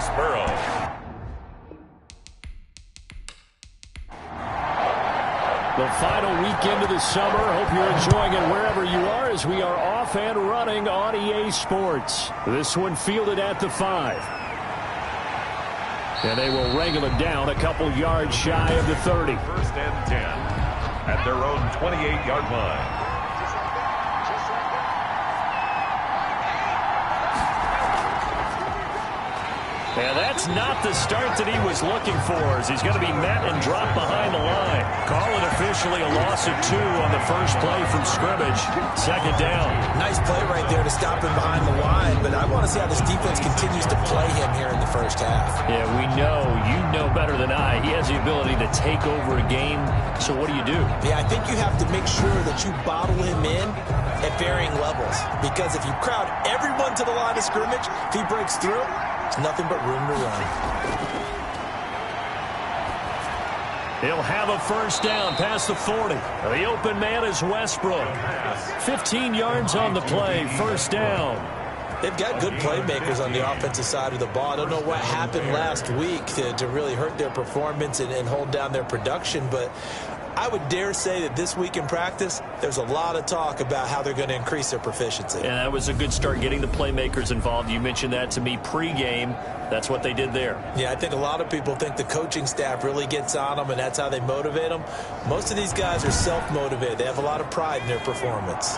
Foxborough. The final weekend of the summer. Hope you're enjoying it wherever you are as we are off and running on EA Sports. This one fielded at the 5. And they will wrangle it down a couple yards shy of the 30. First and 10 at their own 28-yard line. And that's not the start that he was looking for, as he's going to be met and dropped behind the line. Call it officially a loss of 2 on the first play from scrimmage. Second down. Nice play right there to stop him behind the line, but I want to see how this defense continues to play him here in the first half. Yeah, we know. You know better than I. He has the ability to take over a game, so what do you do? Yeah, I think you have to make sure that you bottle him in at varying levels, because if you crowd everyone to the line of scrimmage, if he breaks through, it's nothing but room to run. He'll have a first down past the 40. The open man is Westbrook. 15 yards on the play, first down. They've got good playmakers on the offensive side of the ball. I don't know what happened last week to really hurt their performance and hold down their production, but I would dare say that this week in practice, there's a lot of talk about how they're going to increase their proficiency. And that was a good start, getting the playmakers involved. You mentioned that to me pregame. That's what they did there. Yeah, I think a lot of people think the coaching staff really gets on them, and that's how they motivate them. Most of these guys are self-motivated. They have a lot of pride in their performance.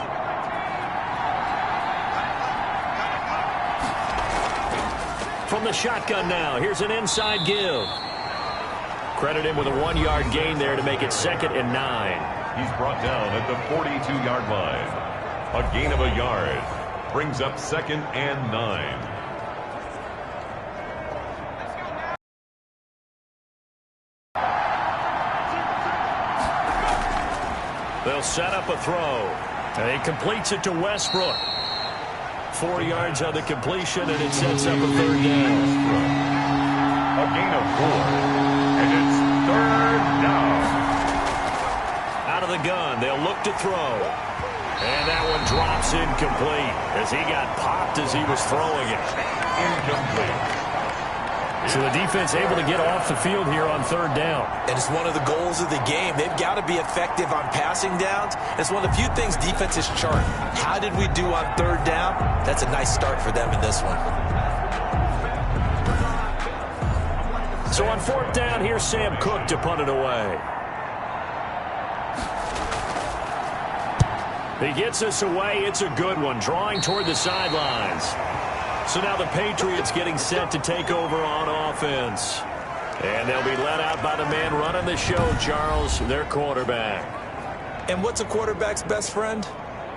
From the shotgun now, here's an inside give. Credit him with a 1-yard gain there to make it 2nd and 9. He's brought down at the 42-yard line. A gain of a yard brings up 2nd and 9. They'll set up a throw. And he completes it to Westbrook. 4 yards on the completion, and it sets up a 3rd down. A gain of 4. And it's 3rd down. Out of the gun, they'll look to throw. And that one drops incomplete as he got popped as he was throwing it. Incomplete. So the defense able to get off the field here on 3rd down. And it's one of the goals of the game. They've got to be effective on passing downs. It's one of the few things defenses chart. How did we do on 3rd down? That's a nice start for them in this one. So on 4th down, here's Sam Cook to punt it away. He gets us away. It's a good one, drawing toward the sidelines. So now the Patriots getting set to take over on offense. And they'll be let out by the man running the show, Charles, their quarterback. And what's a quarterback's best friend?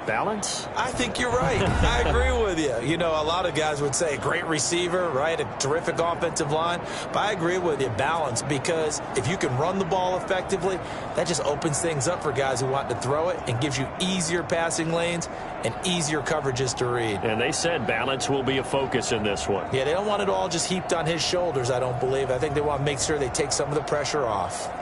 Balance? I think you're right. I agree with you. You know, a lot of guys would say great receiver, right? A terrific offensive line. But I agree with you, balance, because if you can run the ball effectively, that just opens things up for guys who want to throw it and gives you easier passing lanes and easier coverages to read. And they said balance will be a focus in this one. Yeah, they don't want it all just heaped on his shoulders, I don't believe. I think they want to make sure they take some of the pressure off.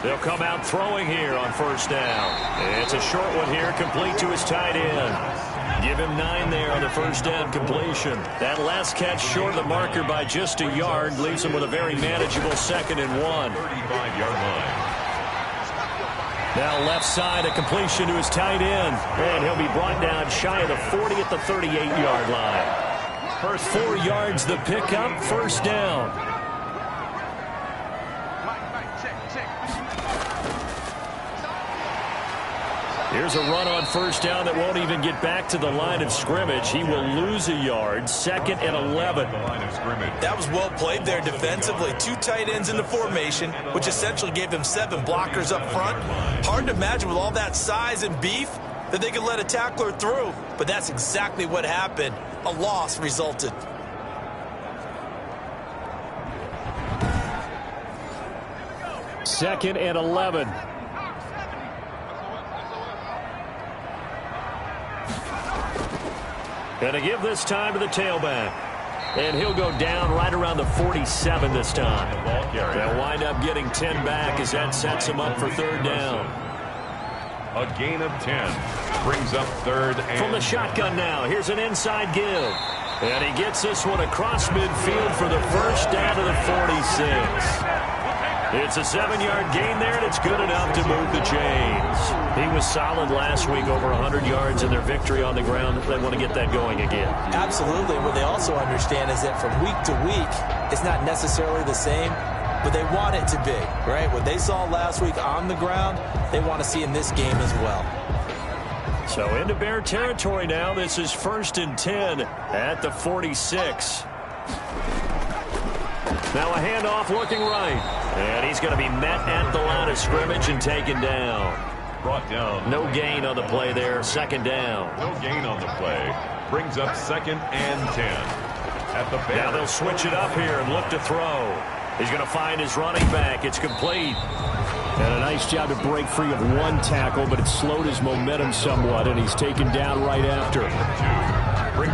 They'll come out throwing here on 1st down. It's a short one here, complete to his tight end. Give him 9 there on the 1st down completion. That last catch short of the marker by just a yard leaves him with a very manageable 2nd and 1. 35-yard line. Now left side, a completion to his tight end. And he'll be brought down shy of the 40 at the 38-yard line. First 4 yards the pickup, 1st down. Here's a run on 1st down that won't even get back to the line of scrimmage. He will lose a yard. 2nd and 11. That was well played there defensively. 2 tight ends in the formation, which essentially gave them 7 blockers up front. Hard to imagine with all that size and beef that they could let a tackler through. But that's exactly what happened. A loss resulted. 2nd and 11. And to give this time to the tailback. And he'll go down right around the 47 this time. They'll wind up getting 10 back as that sets him up for 3rd down. A gain of 10 brings up 3rd and... From the shotgun now, here's an inside give. And he gets this one across midfield for the first down to the 46. It's a 7-yard gain there, and it's good enough to move the chains. He was solid last week, over 100 yards in their victory on the ground. They want to get that going again. Absolutely. What they also understand is that from week to week, it's not necessarily the same, but they want it to be, right? What they saw last week on the ground, they want to see in this game as well. So into Bear territory now. This is 1st and 10 at the 46. Now a handoff looking right. And he's going to be met at the line of scrimmage and taken down. Brought down. No gain on the play there. 2nd down. No gain on the play. Brings up 2nd and 10. At the Bears. Now they'll switch it up here and look to throw. He's going to find his running back. It's complete. And a nice job to break free of one tackle, but it slowed his momentum somewhat, and he's taken down right after.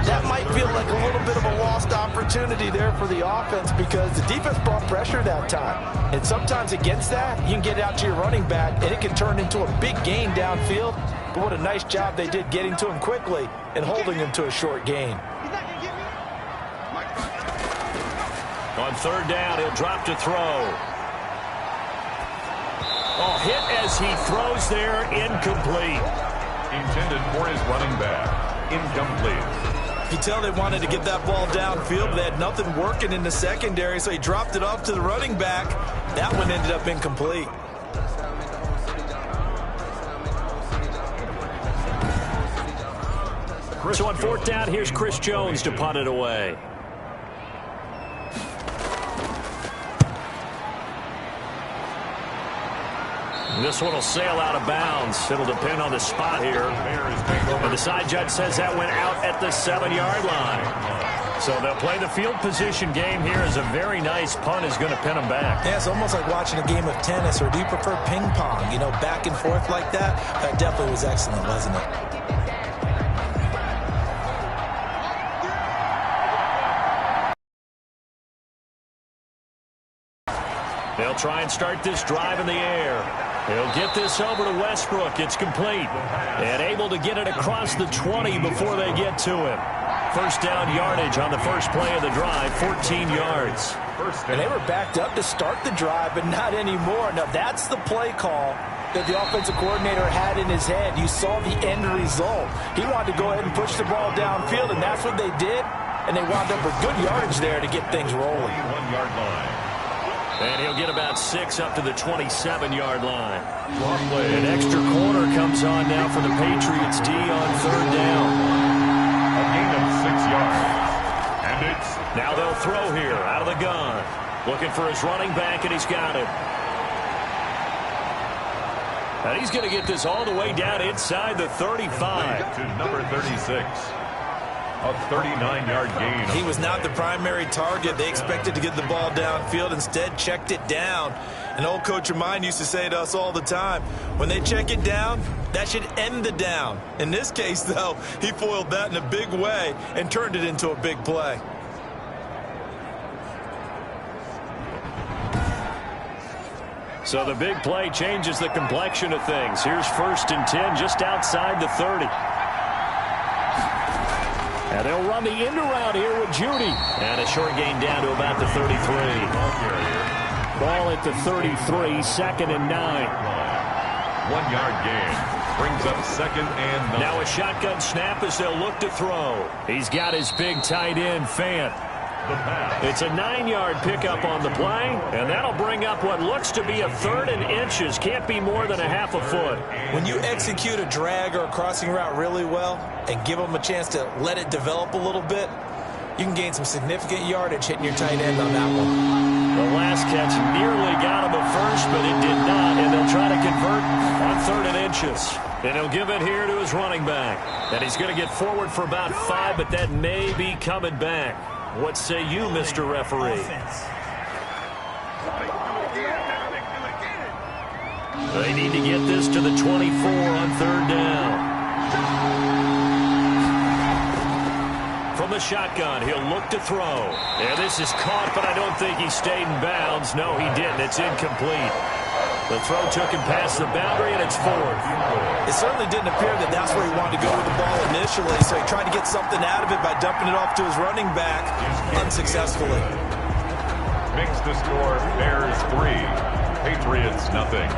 That might feel like a little bit of a lost opportunity there for the offense because the defense brought pressure that time. And sometimes against that, you can get it out to your running back, and it can turn into a big gain downfield. But what a nice job they did getting to him quickly and holding him to a short gain. On 3rd down, he'll drop to throw. Oh, hit as he throws there, incomplete. Intended for his running back, incomplete. You tell they wanted to get that ball downfield, but they had nothing working in the secondary, so he dropped it off to the running back. That one ended up incomplete. So on 4th down, here's Chris Jones to punt it away. This one will sail out of bounds. It'll depend on the spot here. But the side judge says that went out at the 7-yard line. So they'll play the field position game here as a very nice punt is going to pin them back. Yeah, it's almost like watching a game of tennis, or do you prefer ping pong? You know, back and forth like that? That definitely was excellent, wasn't it? They'll try and start this drive in the air. He'll get this over to Westbrook. It's complete. And able to get it across the 20 before they get to him. 1st down yardage on the first play of the drive, 14 yards. And they were backed up to start the drive, but not anymore. Now, that's the play call that the offensive coordinator had in his head. You saw the end result. He wanted to go ahead and push the ball downfield, and that's what they did. And they wound up with good yardage there to get things rolling. 1-yard line. And he'll get about 6 up to the 27-yard line. An extra corner comes on now for the Patriots D on 3rd down. A gain of 6 yards. And it's... Now they'll throw here out of the gun. Looking for his running back, and he's got him. And he's going to get this all the way down inside the 35. To number 36. A 39-yard gain. He was not the primary target. They expected to get the ball downfield. Instead, checked it down. An old coach of mine used to say to us all the time, when they check it down, that should end the down. In this case, though, he foiled that in a big way and turned it into a big play. So the big play changes the complexion of things. Here's 1st and 10 just outside the 30. And they'll run the end around here with Judy. And a short gain down to about the 33. Ball at the 33, 2nd and 9. 1-yard gain. Brings up 2nd and 9. Now a shotgun snap as they'll look to throw. He's got his big tight end, Fant. It's a 9-yard pickup on the play, and that'll bring up what looks to be a 3rd and inches. Can't be more than a half a foot. When you execute a drag or a crossing route really well and give them a chance to let it develop a little bit, you can gain some significant yardage hitting your tight end on that one. The last catch nearly got him at first, but it did not, and they'll try to convert on 3rd and inches. And he'll give it here to his running back. And he's going to get forward for about 5, but that may be coming back. What say you, Mr. Referee? They need to get this to the 24 on third down. From the shotgun, he'll look to throw. Yeah, this is caught, but I don't think he stayed in bounds. No, he didn't. It's incomplete. The throw took him past the boundary, and it's fourth. It certainly didn't appear that that's where he wanted to go with the ball initially, so he tried to get something out of it by dumping it off to his running back unsuccessfully. Makes the score Bears 3, Patriots nothing.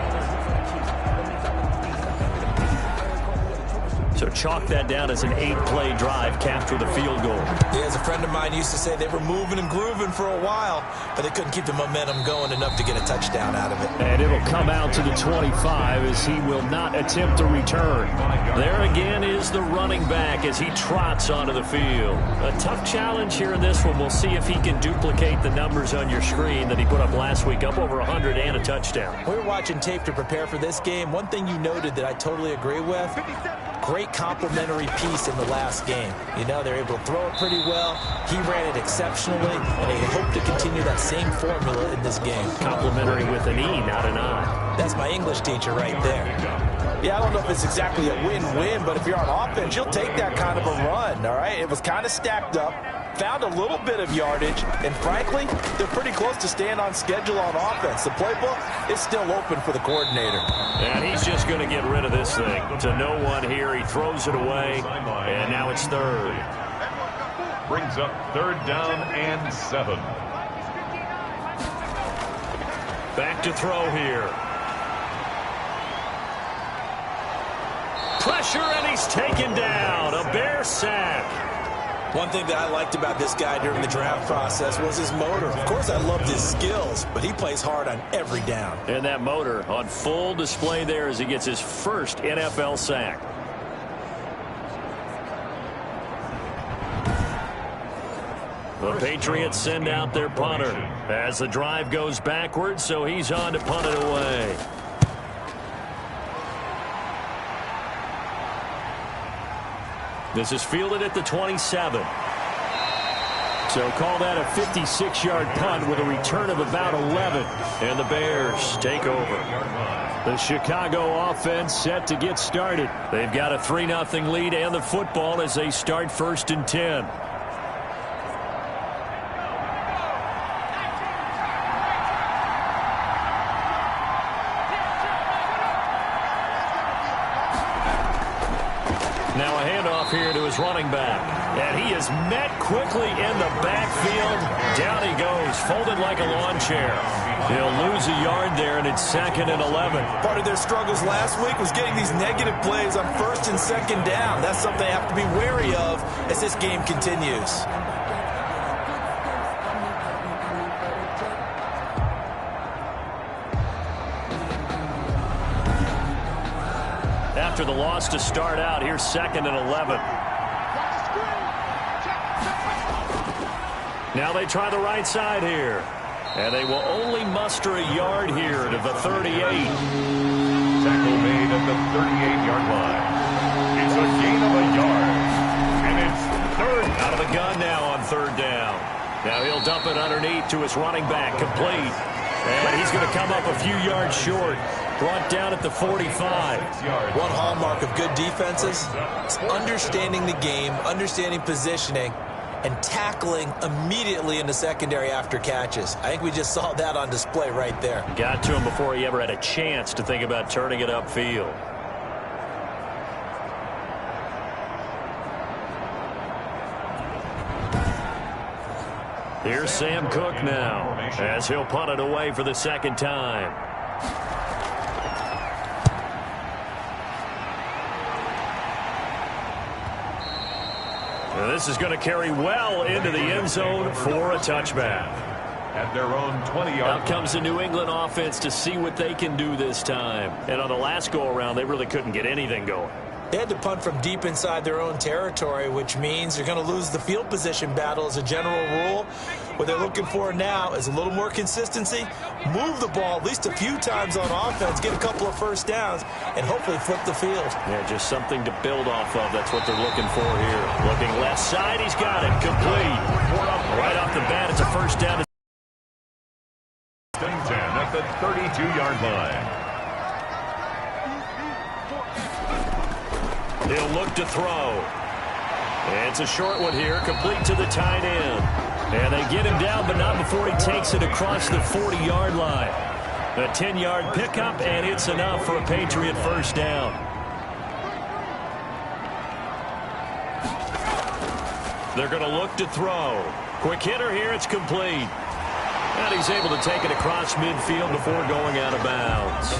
So chalk that down as an 8-play drive capped with a field goal. Yeah, as a friend of mine used to say, they were moving and grooving for a while, but they couldn't keep the momentum going enough to get a touchdown out of it. And it'll come out to the 25 as he will not attempt to return. There again is the running back as he trots onto the field. A tough challenge here in this one. We'll see if he can duplicate the numbers on your screen that he put up last week, up over 100 and a touchdown. We were watching tape to prepare for this game. One thing you noted that I totally agree with, great complementary piece in the last game. You know, they're able to throw it pretty well. He ran it exceptionally, and they hope to continue that same formula in this game. Complementary with an E, not an I. That's my English teacher right there. Yeah, I don't know if it's exactly a win-win, but if you're on offense, you'll take that kind of a run, all right? It was kind of stacked up, found a little bit of yardage, and frankly, they're pretty close to staying on schedule on offense. The playbook is still open for the coordinator. And he's just going to get rid of this thing. To no one here, he throws it away, and now it's third. Brings up third down and 7. Back to throw here. Pressure, and he's taken down. A Bear sack. One thing that I liked about this guy during the draft process was his motor. Of course, I loved his skills, but he plays hard on every down. And that motor on full display there as he gets his first NFL sack. The Patriots send out their punter as the drive goes backwards, so he's on to punt it away. This is fielded at the 27. So call that a 56-yard punt with a return of about 11. And the Bears take over. The Chicago offense set to get started. They've got a 3-0 lead and the football as they start 1st and 10. Now a handoff here to his running back. And he is met quickly in the backfield. Down he goes, folded like a lawn chair. He'll lose a yard there, and it's 2nd and 11. Part of their struggles last week was getting these negative plays on 1st and 2nd down. That's something they have to be wary of as this game continues. After the loss to start out, here's 2nd and 11. Now they try the right side here. And they will only muster a yard here to the 38. Tackle made at the 38-yard line. It's a gain of a yard. And it's third. Out of the gun now on 3rd down. Now he'll dump it underneath to his running back, complete. And he's going to come up a few yards short. Brought down at the 45. One hallmark of good defenses is understanding the game, understanding positioning, and tackling immediately in the secondary after catches. I think we just saw that on display right there. Got to him before he ever had a chance to think about turning it upfield. Here's Sam Cook now as he'll punt it away for the 2nd time. This is going to carry well into the end zone for a touchback. At their own 20-yard. Out comes the New England offense to see what they can do this time. And on the last go-around, they really couldn't get anything going. They had to punt from deep inside their own territory, which means they're going to lose the field position battle as a general rule. What they're looking for now is a little more consistency, move the ball at least a few times on offense, get a couple of first downs, and hopefully flip the field. Yeah, just something to build off of. That's what they're looking for here. Looking left side, he's got it. Complete. Right off the bat, it's a first down. At the 32-yard line. He'll look to throw. It's a short one here, complete to the tight end. And they get him down, but not before he takes it across the 40-yard line. A 10-yard pickup, and it's enough for a Patriot first down. They're going to look to throw. Quick hitter here, it's complete. And he's able to take it across midfield before going out of bounds.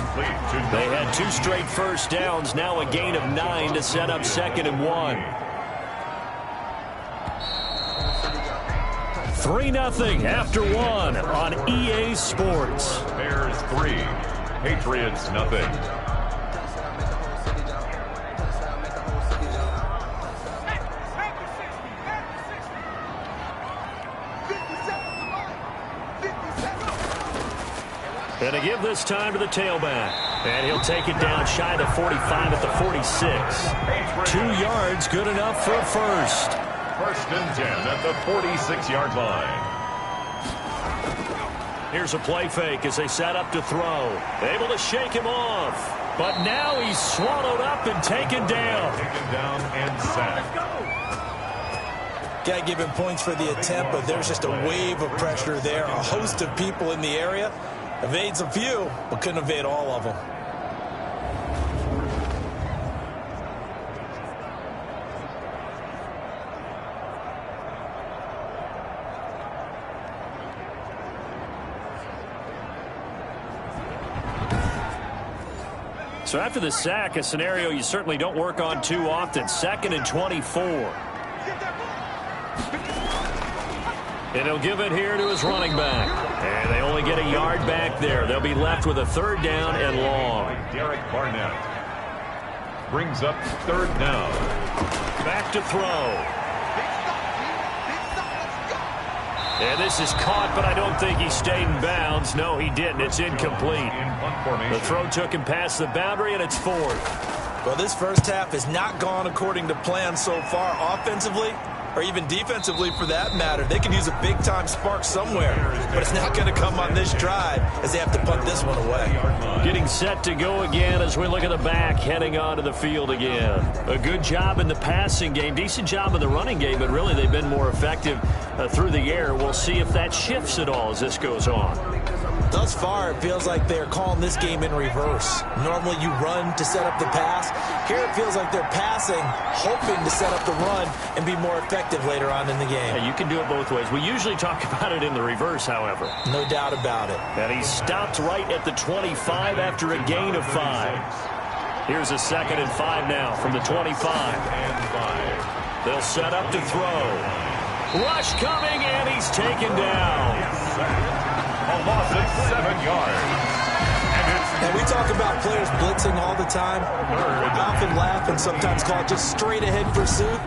They had 2 straight first downs, now a gain of 9 to set up 2nd and 1. 3-0 after 1 on EA Sports. Bears 3, Patriots nothing. And to give this time to the tailback. And he'll take it down shy of the 45 at the 46. 2 yards, good enough for a first. 1st and 10 at the 46-yard line. Here's a play fake as they set up to throw. Able to shake him off. But now he's swallowed up and taken down. Taken down and sacked. Got to give him points for the attempt, but there's just a wave of pressure there. A host of people in the area. Evades a few, but couldn't evade all of them. So after the sack, a scenario you certainly don't work on too often. 2nd and 24. And he'll give it here to his running back. And they only get a yard back there. They'll be left with a 3rd down and long. Derek Barnett brings up 3rd down. Back to throw. And this is caught, but I don't think he stayed in bounds. No, he didn't. It's incomplete. The throw took him past the boundary, and it's 4th. Well, this first half has not gone according to plan so far offensively, or even defensively for that matter. They could use a big-time spark somewhere, but it's not going to come on this drive as they have to punt this one away. Getting set to go again as we look at the back, heading onto the field again. A good job in the passing game, decent job in the running game, but really they've been more effective through the air. We'll see if that shifts at all as this goes on. Thus far, it feels like they're calling this game in reverse. Normally you run to set up the pass. Here it feels like they're passing, hoping to set up the run and be more effective later on in the game. Yeah, you can do it both ways. We usually talk about it in the reverse, however. No doubt about it. And he stopped right at the 25 after a gain of 5. Here's a 2nd and 5 now from the 25. They'll set up to throw. Rush coming, and he's taken down. A loss of 7 yards. And we talk about players blitzing all the time. I often laugh and sometimes call it just straight-ahead pursuit.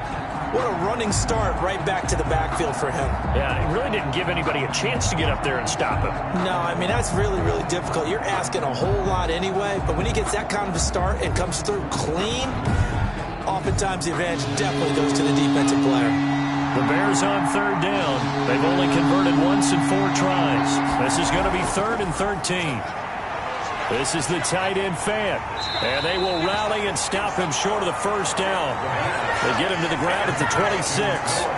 What a running start right back to the backfield for him. Yeah, he really didn't give anybody a chance to get up there and stop him. No, I mean, that's really, really difficult. You're asking a whole lot anyway, but when he gets that kind of a start and comes through clean, oftentimes the advantage definitely goes to the defensive player. The Bears on 3rd down. They've only converted once in 4 tries. This is going to be 3rd and 13. This is the tight end Fant. And they will rally and stop him short of the first down. They get him to the ground at the 26.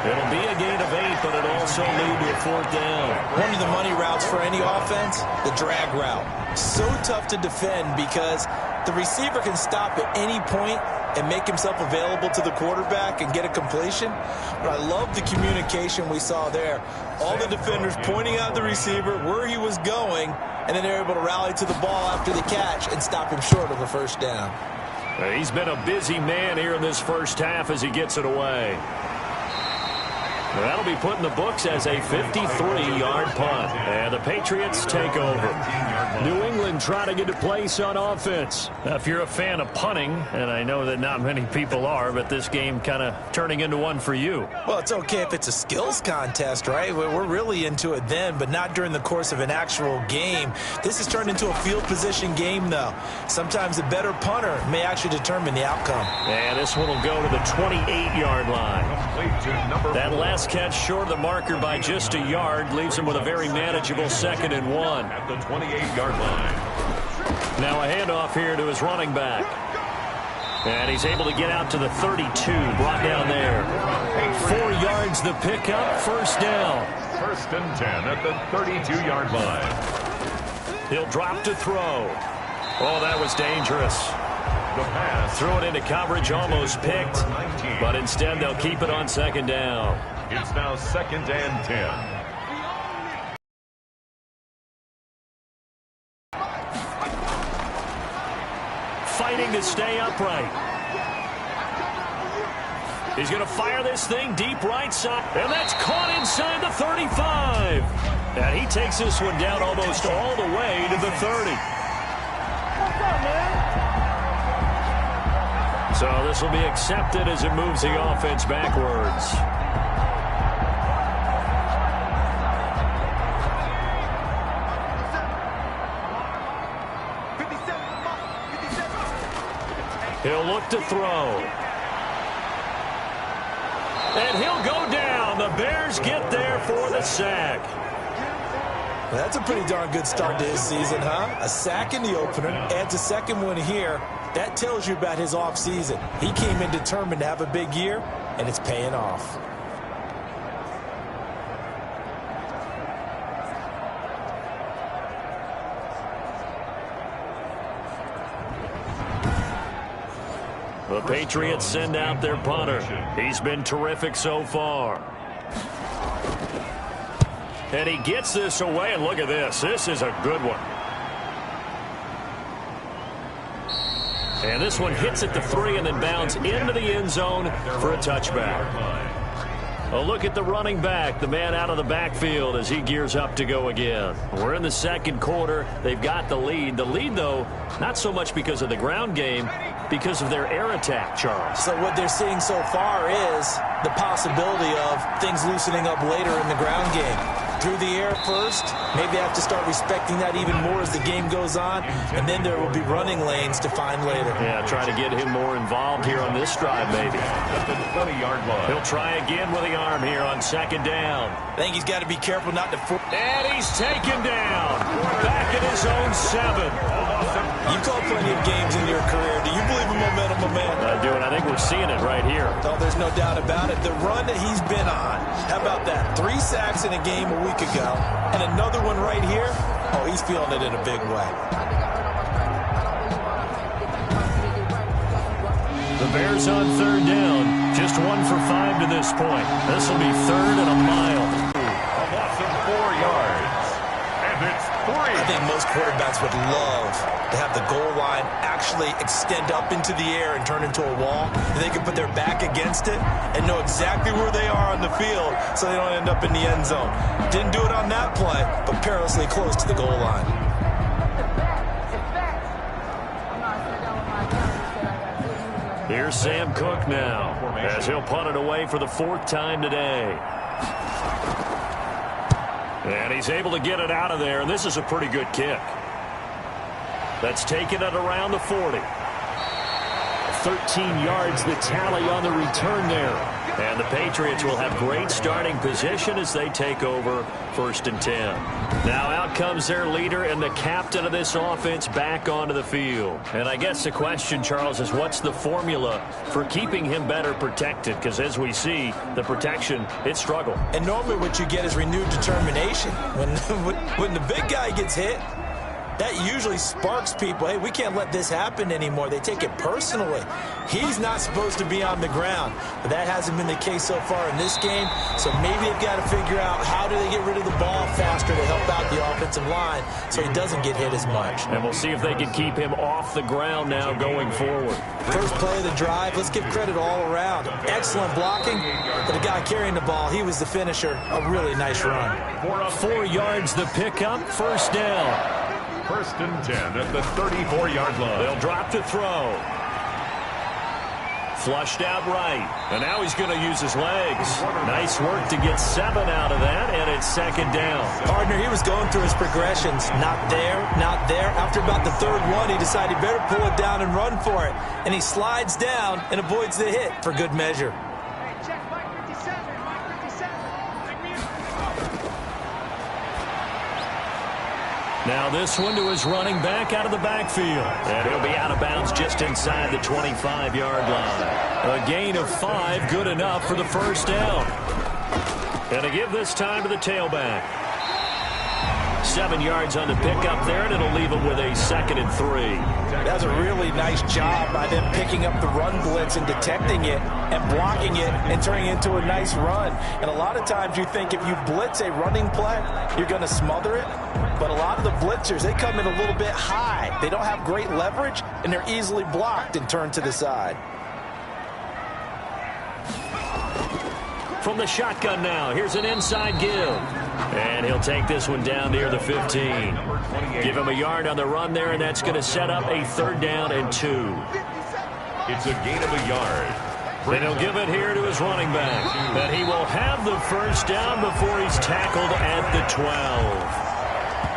It'll be a gain of 8, but it'll also lead to a 4th down. One of the money routes for any offense, the drag route. So tough to defend because the receiver can stop at any point and make himself available to the quarterback and get a completion. But I love the communication we saw there. All the defenders pointing out the receiver, where he was going, and then they're able to rally to the ball after the catch and stop him short of the first down. He's been a busy man here in this first half as he gets it away. That'll be put in the books as a 53-yard punt. And the Patriots take over. New England trying to get a place on offense. Now, if you're a fan of punting, and I know that not many people are, but this game kind of turning into one for you. Well, it's okay if it's a skills contest, right? We're really into it then, but not during the course of an actual game. This has turned into a field position game, though. Sometimes the better punter may actually determine the outcome. And this one will go to the 28-yard line. That last catch short of the marker by just a yard leaves him with a very manageable 2nd and 1. At the 28-yard line. Now a handoff here to his running back. And he's able to get out to the 32, brought down there. 4 yards the pickup, first down. First and 10 at the 32-yard line. He'll drop to throw. Oh, that was dangerous. The pass. Threw it into coverage, almost picked. But instead, they'll keep it on second down. It's now second and 10. Fighting to stay upright. He's going to fire this thing deep right side. And that's caught inside the 35. And he takes this one down almost all the way to the 30. So this will be accepted as it moves the offense backwards. He'll look to throw. And he'll go down. The Bears get there for the sack. That's a pretty darn good start to his season, huh? A sack in the opener, adds a second one here. That tells you about his offseason. He came in determined to have a big year, and it's paying off. The Patriots send out their punter. He's been terrific so far. And he gets this away, and look at this. This is a good one. And this one hits at the 3 and then bounds into the end zone for a touchback. A look at the running back, the man out of the backfield as he gears up to go again. We're in the second quarter. They've got the lead. The lead, though, not so much because of the ground game, because of their air attack, Charles. So what they're seeing so far is the possibility of things loosening up later in the ground game. Through the air first, maybe they have to start respecting that even more as the game goes on, and then there will be running lanes to find later. Yeah, trying to get him more involved here on this drive, maybe. At the 20-yard line. He'll try again with the arm here on second down. I think he's got to be careful not to... And he's taken down. Back at his own 7. You've called plenty of games in your career. Do you believe in momentum, my man? I do, and I think we're seeing it right here. Oh, there's no doubt about it. The run that he's been on, how about that? 3 sacks in a game a week ago, and another one right here. Oh, he's feeling it in a big way. The Bears on third down. Just 1 for 5 to this point. This will be third and a mile. A loss of 4 yards. And it's 3. I think most quarterbacks would love to have the goal line actually extend up into the air and turn into a wall. And they can put their back against it and know exactly where they are on the field so they don't end up in the end zone. Didn't do it on that play, but perilously close to the goal line. Here's Sam Cook now as he'll punt it away for the 4th time today. And he's able to get it out of there, and this is a pretty good kick. That's taken it around the 40. 13 yards the tally on the return there. And the Patriots will have great starting position as they take over 1st and 10. Now out comes their leader and the captain of this offense back onto the field. And I guess the question, Charles, is what's the formula for keeping him better protected? Because as we see, the protection, it struggled. And normally what you get is renewed determination. When the big guy gets hit, that usually sparks people. Hey, we can't let this happen anymore. They take it personally. He's not supposed to be on the ground, but that hasn't been the case so far in this game. So maybe they've got to figure out how do they get rid of the ball faster to help out the offensive line so he doesn't get hit as much. And we'll see if they can keep him off the ground now going forward. First play of the drive, let's give credit all around. Excellent blocking, but the guy carrying the ball, he was the finisher. A really nice run. 4 yards the pickup, 1st down. 1st and 10 at the 34-yard line. They'll drop to throw. Flushed out right. And now he's going to use his legs. Nice work to get 7 out of that, and it's 2nd down. Partner, he was going through his progressions. Not there, not there. After about the 3rd one, he decided he better pull it down and run for it. And he slides down and avoids the hit for good measure. Now this one to his running back out of the backfield. And he'll be out of bounds just inside the 25-yard line. A gain of 5, good enough for the first down. And to give this time to the tailback. 7 yards on the pickup there, and it'll leave him with a 2nd and 3. That's a really nice job by them picking up the run blitz and detecting it and blocking it and turning it into a nice run. And a lot of times you think if you blitz a running play, you're going to smother it. But a lot of the blitzers, they come in a little bit high. They don't have great leverage, and they're easily blocked and turned to the side. From the shotgun now, here's an inside give. And he'll take this one down near the 15. Give him a yard on the run there, and that's going to set up a 3rd down and 2. It's a gain of a yard. Then he'll give it here to his running back. But he will have the first down before he's tackled at the 12.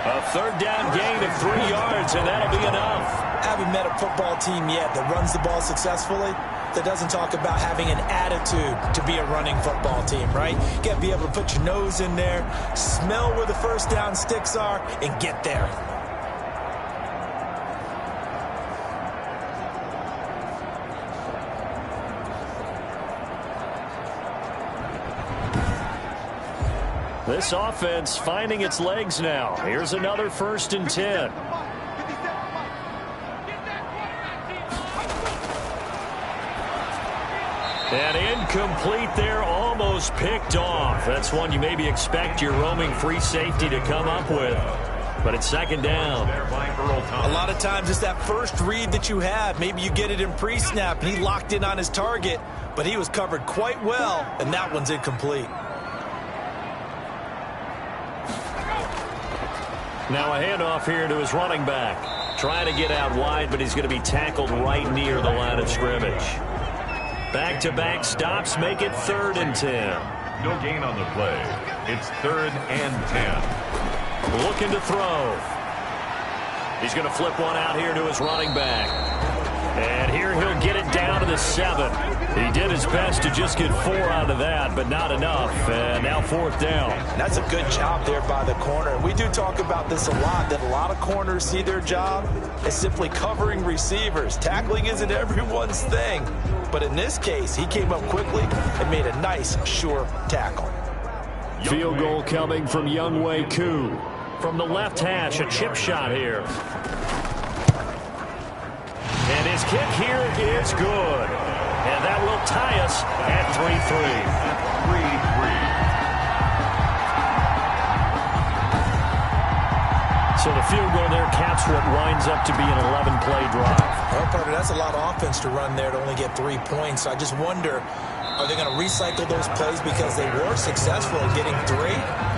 A 3rd down gain of 3 yards, and that'll be enough. I haven't met a football team yet that runs the ball successfully that doesn't talk about having an attitude to be a running football team, right? You got to be able to put your nose in there, smell where the first down sticks are, and get there. This offense finding its legs now. Here's another 1st and 10. And incomplete there, almost picked off. That's one you maybe expect your roaming free safety to come up with. But it's 2nd down. A lot of times it's that first read that you have. Maybe you get it in pre-snap, and he locked in on his target, but he was covered quite well, and that one's incomplete. Now a handoff here to his running back. Trying to get out wide, but he's going to be tackled right near the line of scrimmage. Back-to-back stops make it 3rd and 10. No gain on the play. It's 3rd and 10. Looking to throw. He's going to flip one out here to his running back. And here he'll get it down to the 7. He did his best to just get 4 out of that, but not enough. And now 4th down. That's a good job there by the corner. We do talk about this a lot, that a lot of corners see their job as simply covering receivers. Tackling isn't everyone's thing. But in this case, he came up quickly and made a nice, sure tackle. Field goal coming from Younghoe Koo. From the left hash, a chip shot here. And his kick here is good. And that will tie us at 3-3. 3-3. So the field goal there caps what winds up to be an 11-play drive. Well, Carter, that's a lot of offense to run there to only get 3 points. So I just wonder, are they going to recycle those plays because they were successful in getting 3?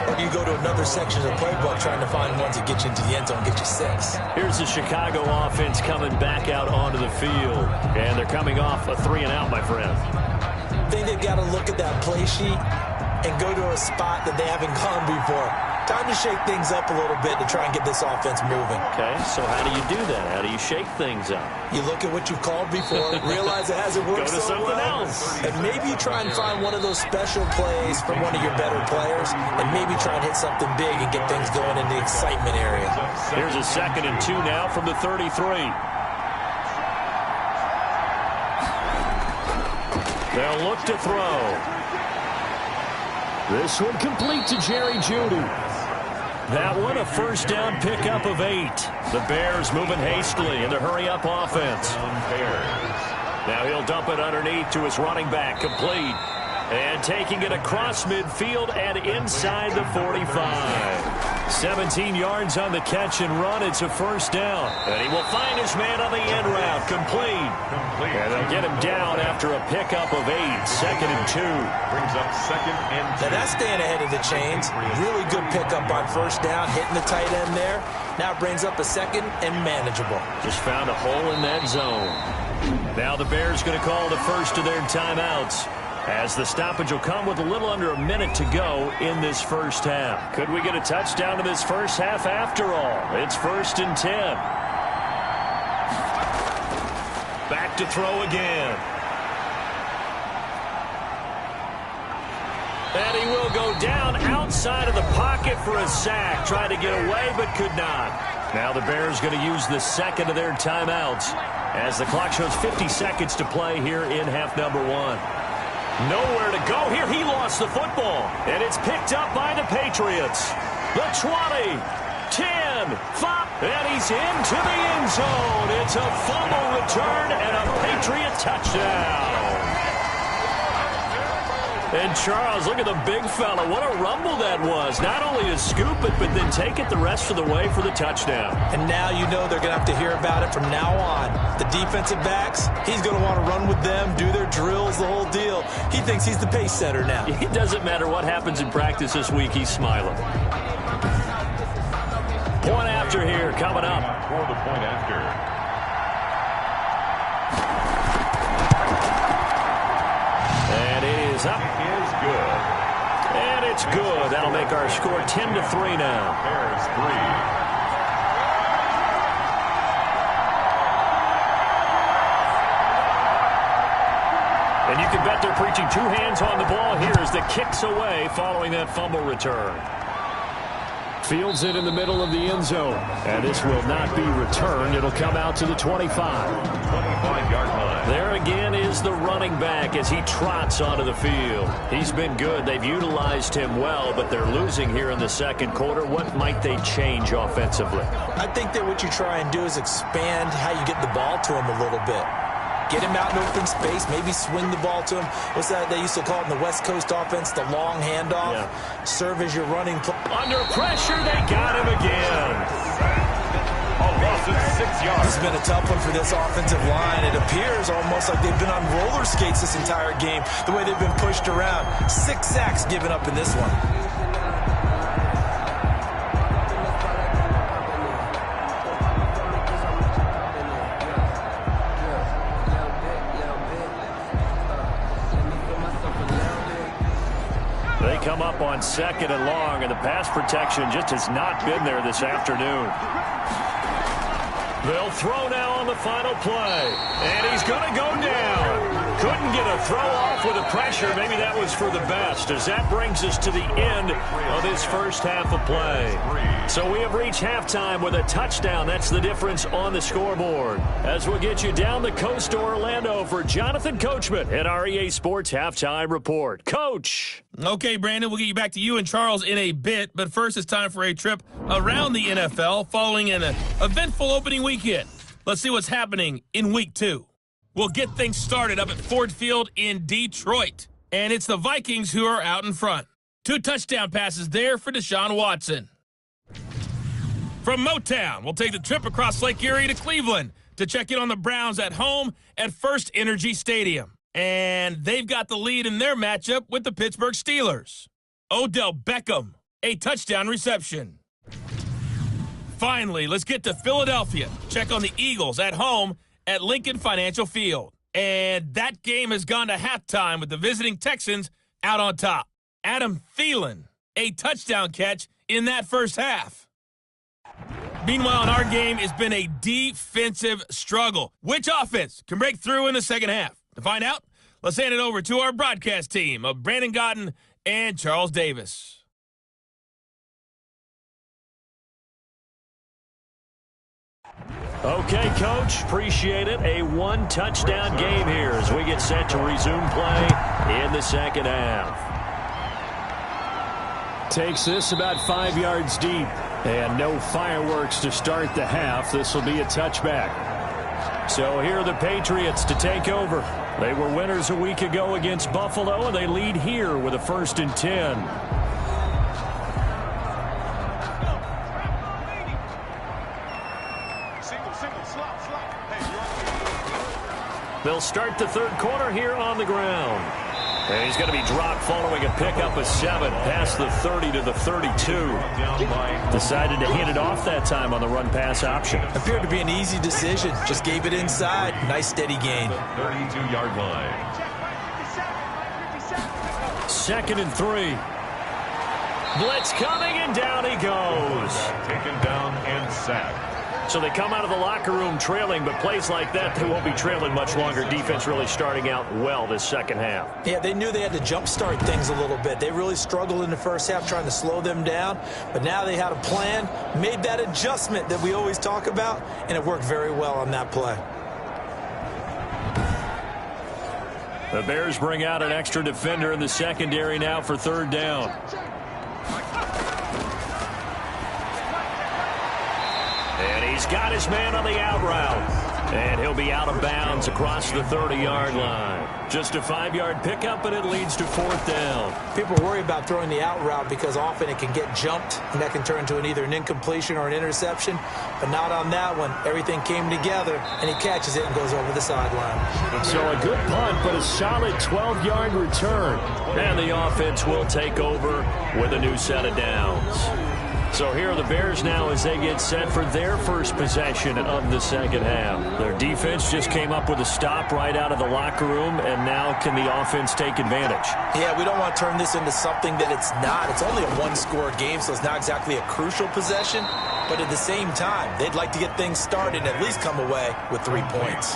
Or do you go to another section of the playbook trying to find ones that get you into the end zone, get you 6? Here's the Chicago offense coming back out onto the field. And they're coming off a 3-and-out, my friend. I think they've got to look at that play sheet and go to a spot that they haven't gone before. Time to shake things up a little bit to try and get this offense moving. Okay, so how do you do that? How do you shake things up? You look at what you've called before, realize it hasn't worked Go to so something well, else. and maybe you try and find one of those special plays from one of your better players, and maybe try and hit something big and get things going in the excitement area. Here's a 2nd and 2 now from the 33. They'll look to throw. This one complete to Jerry Jeudy. That one a 1st down pickup of 8. The Bears moving hastily in the hurry-up offense. Now he'll dump it underneath to his running back, complete. And taking it across midfield and inside the 45. 17 yards on the catch and run. It's a 1st down. And he will find his man on the end route, complete. And they'll get him down after a pickup of 8. 2nd and 2. Brings up 2nd and 2. Now that's staying ahead of the chains. Really good pickup on 1st down, hitting the tight end there. Now it brings up a 2nd and manageable. Just found a hole in that zone. Now the Bears going to call the first of their timeouts, as the stoppage will come with a little under a minute to go in this 1st half. Could we get a touchdown in this 1st half after all? It's 1st and 10. Back to throw again. And he will go down outside of the pocket for a sack. Tried to get away, but could not. Now the Bears going to use the second of their timeouts as the clock shows 50 seconds to play here in half number one. Nowhere to go here. He lost the football. And it's picked up by the Patriots. The 20, 10, 5, and he's into the end zone. It's a fumble return and a Patriot touchdown. And Charles, look at the big fella. What a rumble that was. Not only to scoop it, but then take it the rest of the way for the touchdown. And now you know they're going to have to hear about it from now on. The defensive backs, he's going to want to run with them, do their drills, the whole deal. He thinks he's the pace setter now. It doesn't matter what happens in practice this week. He's smiling. Point after here coming up. For the point after. And it is up. It is good. And it's good. That'll make our score 10-3 now. Bears 3. And you can bet they're preaching two hands on the ball here as the kick's away following that fumble return. Fields it in the middle of the end zone. And this will not be returned. It'll come out to the 25. 25-yard line. There again is the running back as he trots onto the field. He's been good. They've utilized him well, but they're losing here in the second quarter. What might they change offensively? I think that what you try and do is expand how you get the ball to him a little bit. Get him out in open space, maybe swing the ball to him. What's that they used to call it in the West Coast offense, the long handoff? Yeah. Serve as your running play. Under pressure, they got him again. A loss of 6 yards. This has been a tough one for this offensive line. It appears almost like they've been on roller skates this entire game, the way they've been pushed around. 6 sacks given up in this one. They come up on second and long, and the pass protection just has not been there this afternoon. They'll throw now on the final play, and he's going to go down. Couldn't get a throw off with the pressure. Maybe that was for the best, as that brings us to the end of this first half of play. So we have reached halftime with a touchdown. That's the difference on the scoreboard. As we'll get you down the coast to Orlando for Jonathan Coachman at our EA Sports Halftime Report. Coach. Okay, Brandon, we'll get you back to you and Charles in a bit, but first it's time for a trip around the NFL following an eventful opening weekend. Let's see what's happening in Week 2. We'll get things started up at Ford Field in Detroit, and it's the Vikings who are out in front. 2 touchdown passes there for Deshaun Watson. From Motown, we'll take the trip across Lake Erie to Cleveland to check in on the Browns at home at First Energy Stadium. And they've got the lead in their matchup with the Pittsburgh Steelers. Odell Beckham, a touchdown reception. Finally, let's get to Philadelphia. Check on the Eagles at home at Lincoln Financial Field. And that game has gone to halftime with the visiting Texans out on top. Adam Thielen, a touchdown catch in that first half. Meanwhile, in our game, it's been a defensive struggle. Which offense can break through in the second half? To find out, let's hand it over to our broadcast team of Brandon Gaudin and Charles Davis. Okay, Coach, appreciate it. A 1-touchdown game here as we get set to resume play in the second half. Takes this about 5 yards deep. And no fireworks to start the half. This will be a touchback. So here are the Patriots to take over. They were winners a week ago against Buffalo, and they lead here with a 1st and 10. They'll start the third quarter here on the ground. And he's going to be dropped following a pickup of 7 past the 30 to the 32. Decided to hand it off that time on the run-pass option. Appeared to be an easy decision. Just gave it inside. Nice steady gain. 32-yard line. 2nd and 3. Blitz coming, and down he goes. Taken down and sacked. So they come out of the locker room trailing, but plays like that, they won't be trailing much longer. Defense really starting out well this second half. Yeah, they knew they had to jumpstart things a little bit. They really struggled in the first half trying to slow them down, but now they had a plan, made that adjustment that we always talk about, and it worked very well on that play. The Bears bring out an extra defender in the secondary now for third down. And he's got his man on the out route. And he'll be out of bounds across the 30-yard line. Just a 5-yard pickup, and it leads to fourth down. People worry about throwing the out route because often it can get jumped, and that can turn into either an incompletion or an interception. But not on that one. Everything came together, and he catches it and goes over the sideline. So a good punt, but a solid 12-yard return. And the offense will take over with a new set of downs. So here are the Bears now as they get set for their first possession of the second half. Their defense just came up with a stop right out of the locker room, and now can the offense take advantage? Yeah, we don't want to turn this into something that it's not. It's only a one-score game, so it's not exactly a crucial possession. But at the same time, they'd like to get things started and at least come away with 3 points.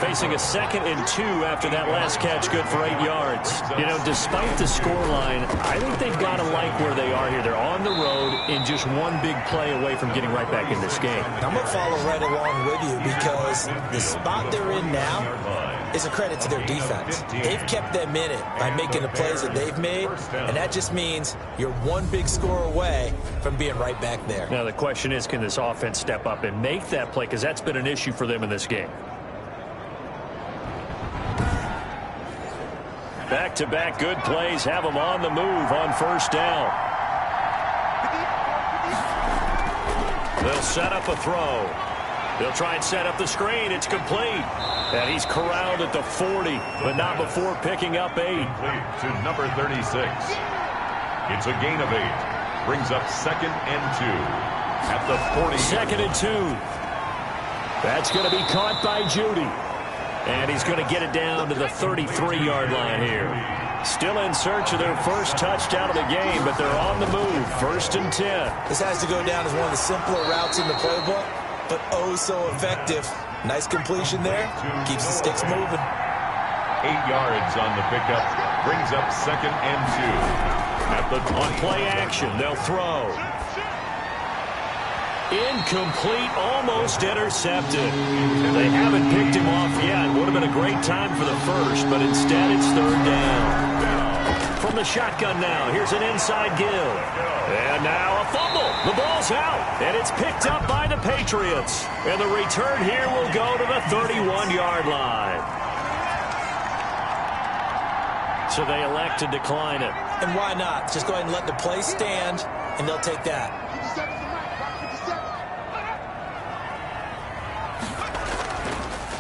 Facing a 2nd and 2 after that last catch, good for 8 yards. You know, despite the scoreline, I think they've got to like where they are here. They're on the road in just one big play away from getting right back in this game. I'm going to follow right along with you because the spot they're in now is a credit to their defense. They've kept them in it by making the plays that they've made, and that just means you're one big score away from being right back there. Now the question is, can this offense step up and make that play, because that's been an issue for them in this game. Back-to-back good plays have them on the move on first down. They'll set up a throw. They'll try and set up the screen. It's complete. And he's corralled at the 40, but not before picking up 8. To number 36. It's a gain of 8. Brings up 2nd and 2 at the 40. 2nd and 2. That's going to be caught by Judy. And he's going to get it down to the 33-yard line here. Still in search of their first touchdown of the game, but they're on the move. 1st and 10. This has to go down as one of the simpler routes in the playbook, but oh so effective. Nice completion there. Keeps the sticks moving. 8 yards on the pickup. Brings up 2nd and 2. On play action, they'll throw. Incomplete, almost intercepted. They haven't picked him off yet. Would have been a great time for the first, but instead it's third down. From the shotgun now, here's an inside give. And now a fumble. The ball's out, and it's picked up by the Patriots. And the return here will go to the 31-yard line. So they elect to decline it. And why not? Just go ahead and let the play stand, and they'll take that.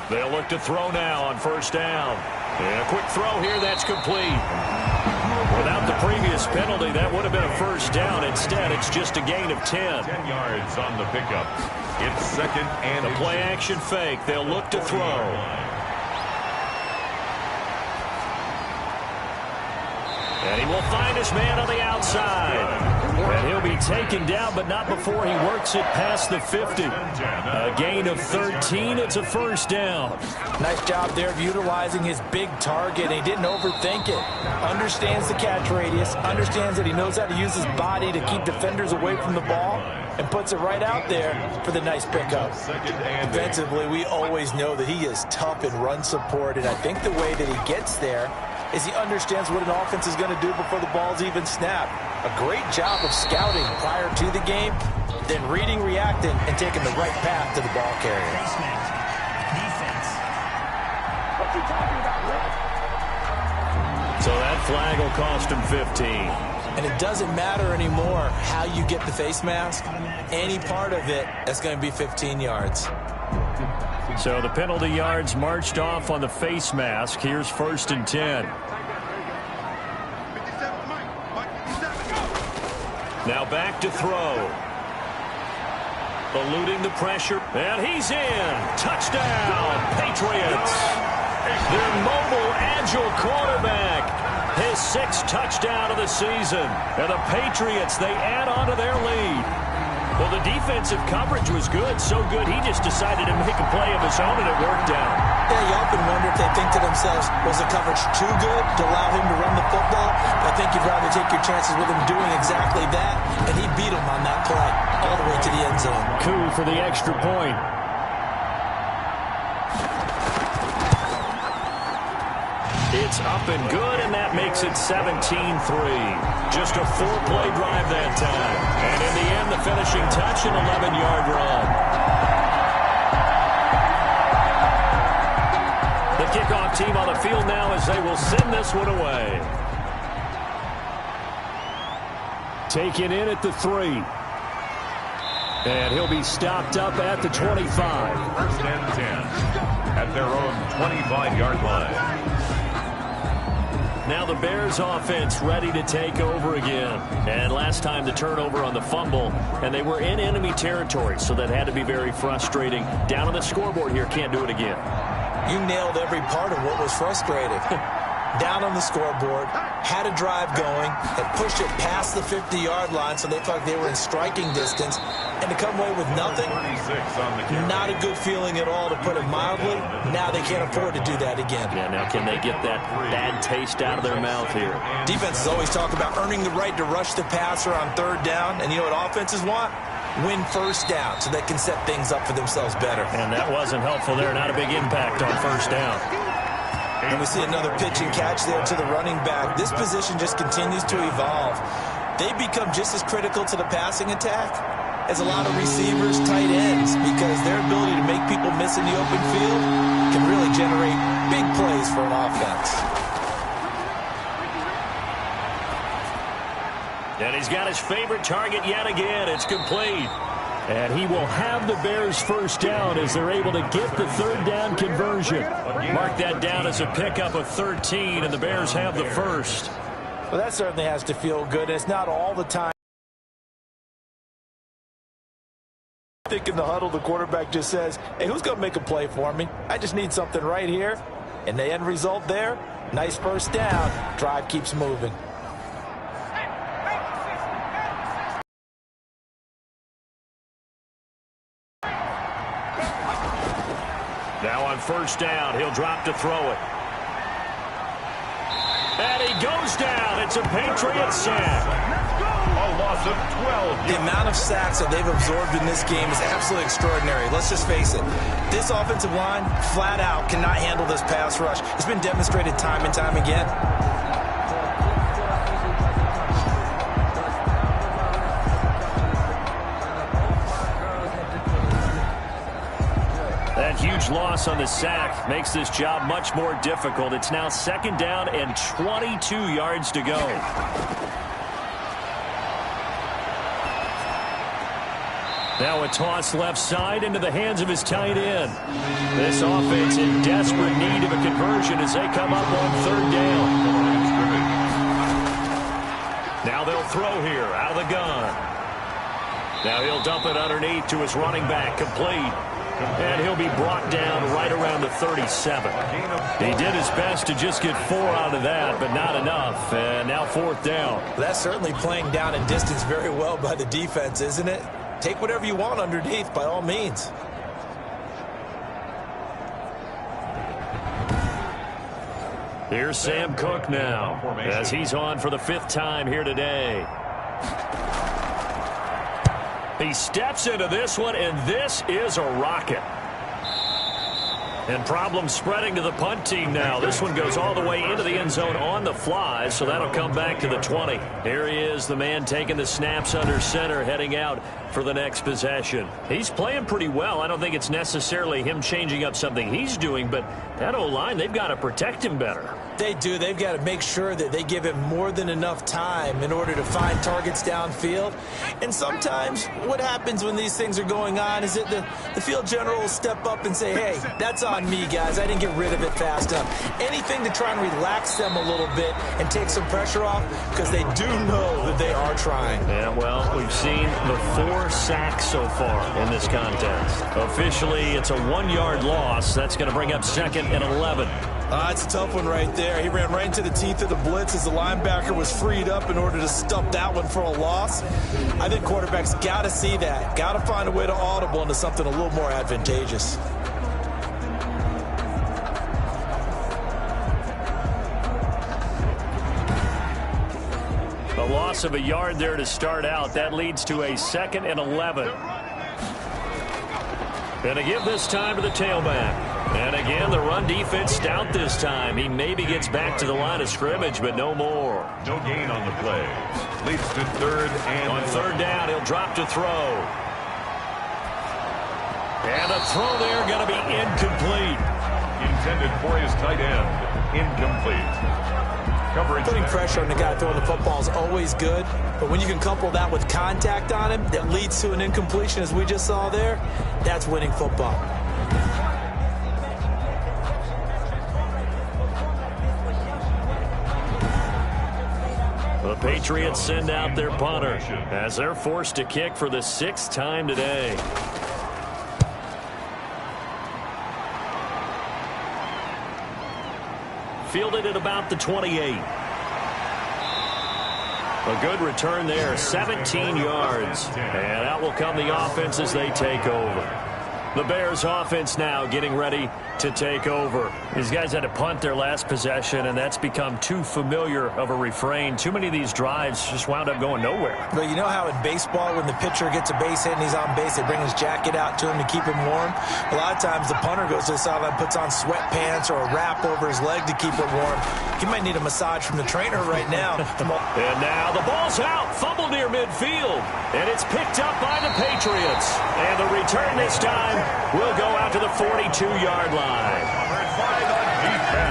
They'll look to throw now on first down. And a quick throw here, that's complete. Without the previous penalty, that would have been a first down. Instead, it's just a gain of 10. 10 yards on the pickup. It's 2nd and the play action fake. They'll look to throw. And he will find his man on the outside. And he'll be taken down, but not before he works it past the 50. A gain of 13. It's a first down. Nice job there of utilizing his big target. He didn't overthink it. Understands the catch radius. Understands that he knows how to use his body to keep defenders away from the ball. And puts it right out there for the nice pickup. Defensively, we always know that he is tough in run support. And I think the way that he gets there is he understands what an offense is going to do before the ball's even snapped. A great job of scouting prior to the game, then reading, reacting, and taking the right path to the ball carrier. So that flag will cost him 15. And it doesn't matter anymore how you get the face mask. Any part of it, that's going to be 15 yards. So the penalty yards marched off on the face mask. Here's 1st and 10. Now back to throw. Eluding the pressure. And he's in. Touchdown, Patriots. Their mobile, agile quarterback. His 6th touchdown of the season. And the Patriots, they add on to their lead. Well, the defensive coverage was good, so good he just decided to make a play of his own, and it worked out. Yeah, you often wonder if they think to themselves, was the coverage too good to allow him to run the football? I think you'd rather take your chances with him doing exactly that, and he beat him on that play all the way to the end zone. Koo for the extra point. It's up and good, and that makes it 17-3. Just a 4-play drive that time. And in the end, the finishing touch, an 11-yard run. The kickoff team on the field now as they will send this one away. Taken in at the 3. And he'll be stopped up at the 25. First and 10 at their own 25-yard line. Now the Bears offense ready to take over again. And last time the turnover on the fumble, and they were in enemy territory, so that had to be very frustrating. Down on the scoreboard here, can't do it again. You nailed every part of what was frustrating. Down on the scoreboard, had a drive going, had pushed it past the 50-yard line, so they thought they were in striking distance, and to come away with nothing, not a good feeling at all, to put it mildly. Now they can't afford to do that again. Yeah, now can they get that bad taste out of their mouth here? Defenses always talk about earning the right to rush the passer on third down, and you know what offenses want? Win first down so they can set things up for themselves better. And that wasn't helpful there. Not a big impact on first down. And we see another pitch and catch there to the running back. This position just continues to evolve. They become just as critical to the passing attack as a lot of receivers, tight ends, because their ability to make people miss in the open field can really generate big plays for an offense. And he's got his favorite target yet again. It's complete. And he will have the Bears first down as they're able to get the third down conversion. Mark that down as a pickup of 13, and the Bears have the first. Well, that certainly has to feel good. It's not all the time. I think in the huddle, the quarterback just says, hey, who's going to make a play for me? I just need something right here. And the end result there, nice first down. Drive keeps moving. Now on first down, he'll drop to throw it. And he goes down. It's a Patriot sack. A loss of 12. The amount of sacks that they've absorbed in this game is absolutely extraordinary. Let's just face it. This offensive line, flat out, cannot handle this pass rush. It's been demonstrated time and time again. That huge loss on the sack makes this job much more difficult. It's now second down and 22 yards to go. Now a toss left side into the hands of his tight end. This offense in desperate need of a conversion as they come up on third down. Now they'll throw here out of the gun. Now he'll dump it underneath to his running back, complete. And he'll be brought down right around the 37. He did his best to just get 4 out of that, but not enough. And now fourth down. That's certainly playing down in distance very well by the defense, isn't it? Take whatever you want underneath, by all means. Here's Sam Cook now, as he's on for the 5th time here today. He steps into this one, and this is a rocket. And problems spreading to the punt team now. This one goes all the way into the end zone on the fly, so that'll come back to the 20. Here he is, the man taking the snaps under center, heading out for the next possession. He's playing pretty well. I don't think it's necessarily him changing up something he's doing, but that O-line, they've got to protect him better. They do. They've got to make sure that they give him more than enough time in order to find targets downfield. And sometimes what happens when these things are going on is that the field general will step up and say, hey, that's on me, guys. I didn't get rid of it fast enough. Anything to try and relax them a little bit and take some pressure off, because they do know that they are trying. Yeah, well, we've seen the 4 sacks so far in this contest. Officially, it's a 1-yard loss. That's going to bring up 2nd and 11. It's a tough one right there. He ran right into the teeth of the blitz as the linebacker was freed up in order to stuff that one for a loss. I think quarterbacks got to see that. Got to find a way to audible into something a little more advantageous. A loss of a yard there to start out. That leads to a 2nd and 11. And a give this time to the tailback. And again, the run defense stout this time. He maybe gets back to the line of scrimmage, but no more. No gain on the play. Leads to 3rd and on 3rd down, he'll drop to throw. And a throw there going to be incomplete. Intended for his tight end. Incomplete. Coverage. Putting pressure on the guy throwing the football is always good, but when you can couple that with contact on him that leads to an incompletion, as we just saw there, that's winning football. The Patriots send out their punter as they're forced to kick for the 6th time today. Fielded at about the 28. A good return there, 17 yards. And out will come the offense as they take over. The Bears offense now getting ready to take over. These guys had to punt their last possession, and that's become too familiar of a refrain. Too many of these drives just wound up going nowhere. But you know how in baseball, when the pitcher gets a base hit and he's on base, they bring his jacket out to him to keep him warm? A lot of times the punter goes to the sideline, puts on sweatpants or a wrap over his leg to keep it warm. He might need a massage from the trainer right now. And now the ball's out. Fumble near midfield. And it's picked up by the Patriots. And the return this time will go out to the 42-yard line.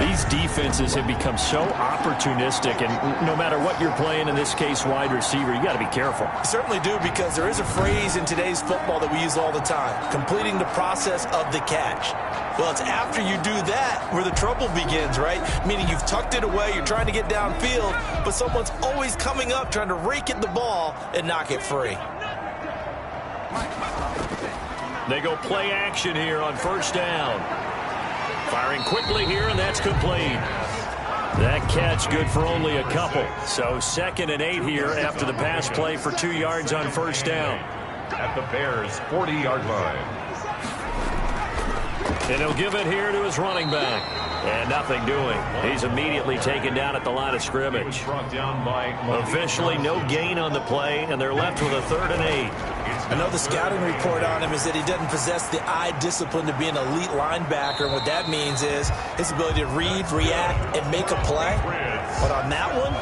These defenses have become so opportunistic, and no matter what you're playing, in this case wide receiver, you got to be careful. You certainly do, because there is a phrase in today's football that we use all the time: completing the process of the catch. Well, it's after you do that where the trouble begins, right? Meaning you've tucked it away, you're trying to get downfield, but someone's always coming up trying to rake at the ball and knock it free. They go play action here on 1st down. Firing quickly here, and that's complete. That catch good for only a couple. So 2nd and 8 here after the pass play for 2 yards on 1st down. At the Bears' 40-yard line. And he'll give it here to his running back. And nothing doing. He's immediately taken down at the line of scrimmage. Officially no gain on the play, and they're left with a 3rd and 8. I know the scouting report on him is that he doesn't possess the eye discipline to be an elite linebacker. And what that means is his ability to read, react, and make a play. But on that one,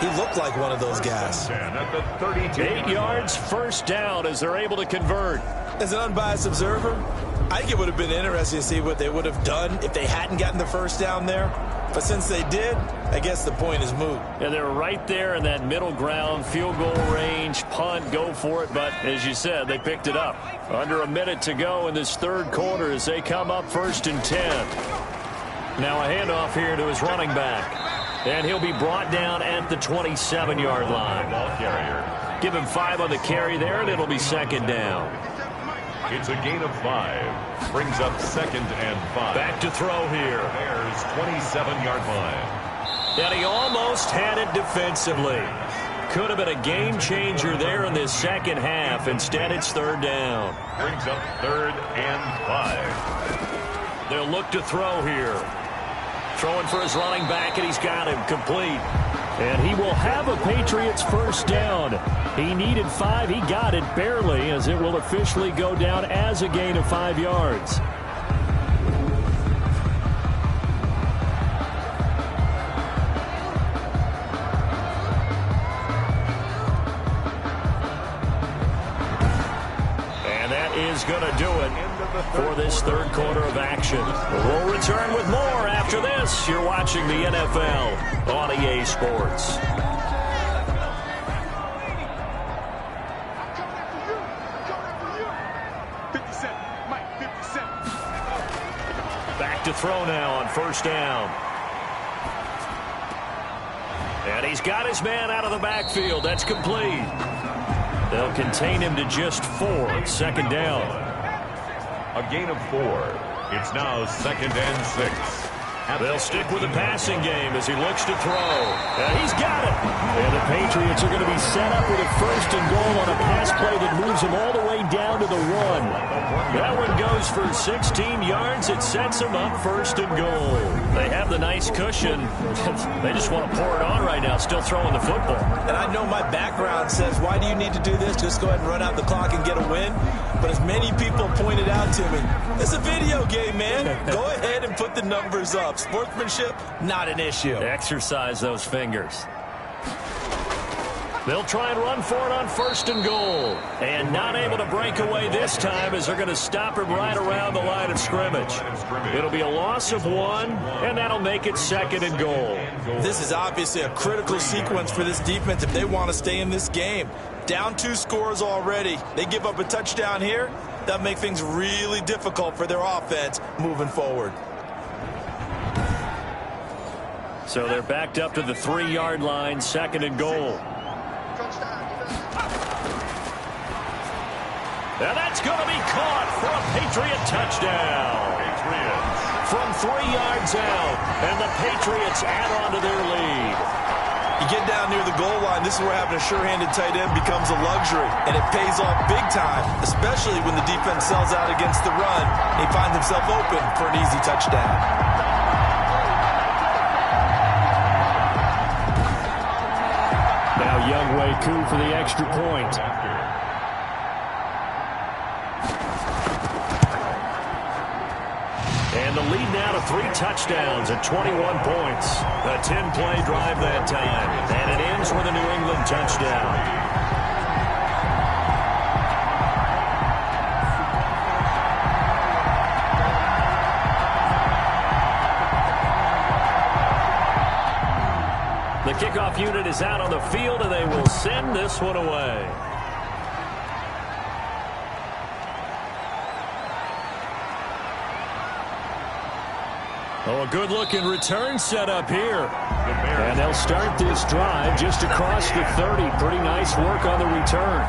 he looked like one of those guys. 8 yards, 1st down as they're able to convert. As an unbiased observer, I think it would have been interesting to see what they would have done if they hadn't gotten the 1st down there. But since they did, I guess the point is moot. And they're right there in that middle ground, field goal range, punt, go for it. But as you said, they picked it up. Under a minute to go in this 3rd quarter as they come up 1st and 10. Now a handoff here to his running back. And he'll be brought down at the 27-yard line. Ball carrier. Give him 5 on the carry there, and it'll be 2nd down. It's a gain of 5. Brings up 2nd and 5. Back to throw here. Bears 27-yard line. And he almost had it defensively. Could have been a game changer there in this 2nd half. Instead, it's 3rd down. Brings up 3rd and 5. They'll look to throw here. Throwing for his running back, and he's got him complete. And he will have a Patriots 1st down. He needed 5. He got it barely, as it will officially go down as a gain of 5 yards. And that is going to do it for this 3rd quarter of action. We'll return with more after this. You're watching the NFL on EA Sports. Back to throw now on 1st down. And he's got his man out of the backfield. That's complete. They'll contain him to just 4. 2nd down. A gain of 4. It's now 2nd and 6. They'll stick with the passing game as he looks to throw. He's got it. And the Patriots are going to be set up with a 1st and goal on a pass play that moves them all the way down to the 1. That one goes for 16 yards. It sets them up 1st and goal. They have the nice cushion. They just want to pour it on right now, still throwing the football. And I know my background says, why do you need to do this? Just go ahead and run out the clock and get a win. But as many people pointed out to me, it's a video game, man. Go ahead and put the numbers up. Sportsmanship, not an issue. Exercise those fingers. They'll try and run for it on 1st and goal. And not able to break away this time as they're going to stop him right around the line of scrimmage. It'll be a loss of 1, and that'll make it 2nd and goal. This is obviously a critical sequence for this defense if they want to stay in this game. Down 2 scores already. They give up a touchdown here. That'll make things really difficult for their offense moving forward. So they're backed up to the 3-yard line, 2nd and goal. And that's going to be caught for a Patriot touchdown. From 3 yards out, and the Patriots add on to their lead. You get down near the goal line, this is where having a sure-handed tight end becomes a luxury, and it pays off big time, especially when the defense sells out against the run. He finds himself open for an easy touchdown. Now Younghoe Koo for the extra point. And the lead now to 3 touchdowns at 21 points. A 10-play drive that time. And it ends with a New England touchdown. The kickoff unit is out on the field, and they will send this one away. Oh, a good-looking return set up here. And they'll start this drive just across the 30. Pretty nice work on the return.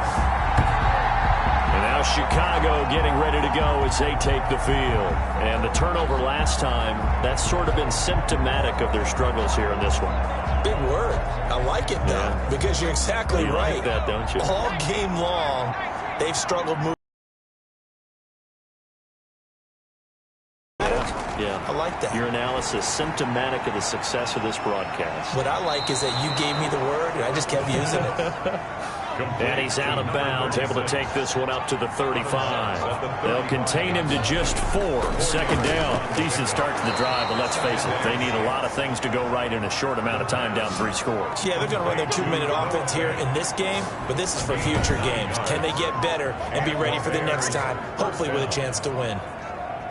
And now Chicago getting ready to go as they take the field. And the turnover last time, that's sort of been symptomatic of their struggles here in this one. Big word. I like it, though, because you're exactly right. Like that, don't you? All game long, they've struggled moving. Yeah. I like that. Your analysis, symptomatic of the success of this broadcast. What I like is that you gave me the word, and I just kept using it. And he's out of bounds, able to take this one up to the 35. They'll contain him to just 4. 2nd down. Decent start to the drive, but let's face it, they need a lot of things to go right in a short amount of time down 3 scores. Yeah, they're going to run their 2-minute offense here in this game, but this is for future games. Can they get better and be ready for the next time, hopefully with a chance to win?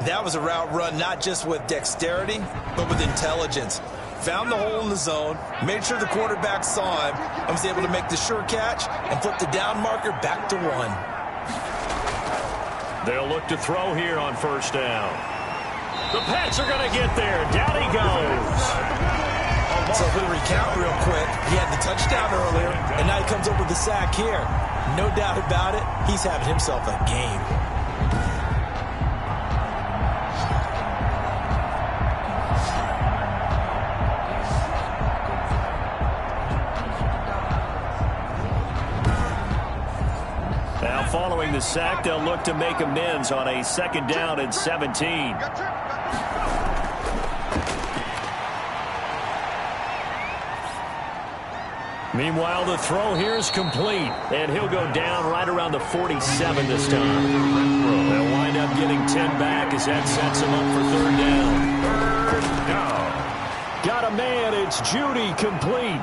That was a route run not just with dexterity, but with intelligence. Found the hole in the zone, made sure the quarterback saw him, and was able to make the sure catch and flip the down marker back to 1. They'll look to throw here on 1st down. The Pats are going to get there. Down he goes. So if we recount real quick, he had the touchdown earlier, and now he comes up with the sack here. No doubt about it, he's having himself a game. Following the sack, they'll look to make amends on a 2nd down and 17. Meanwhile, the throw here is complete, and he'll go down right around the 47 this time. They'll wind up getting 10 back as that sets him up for 3rd down. Got a man, it's Jeudy, complete.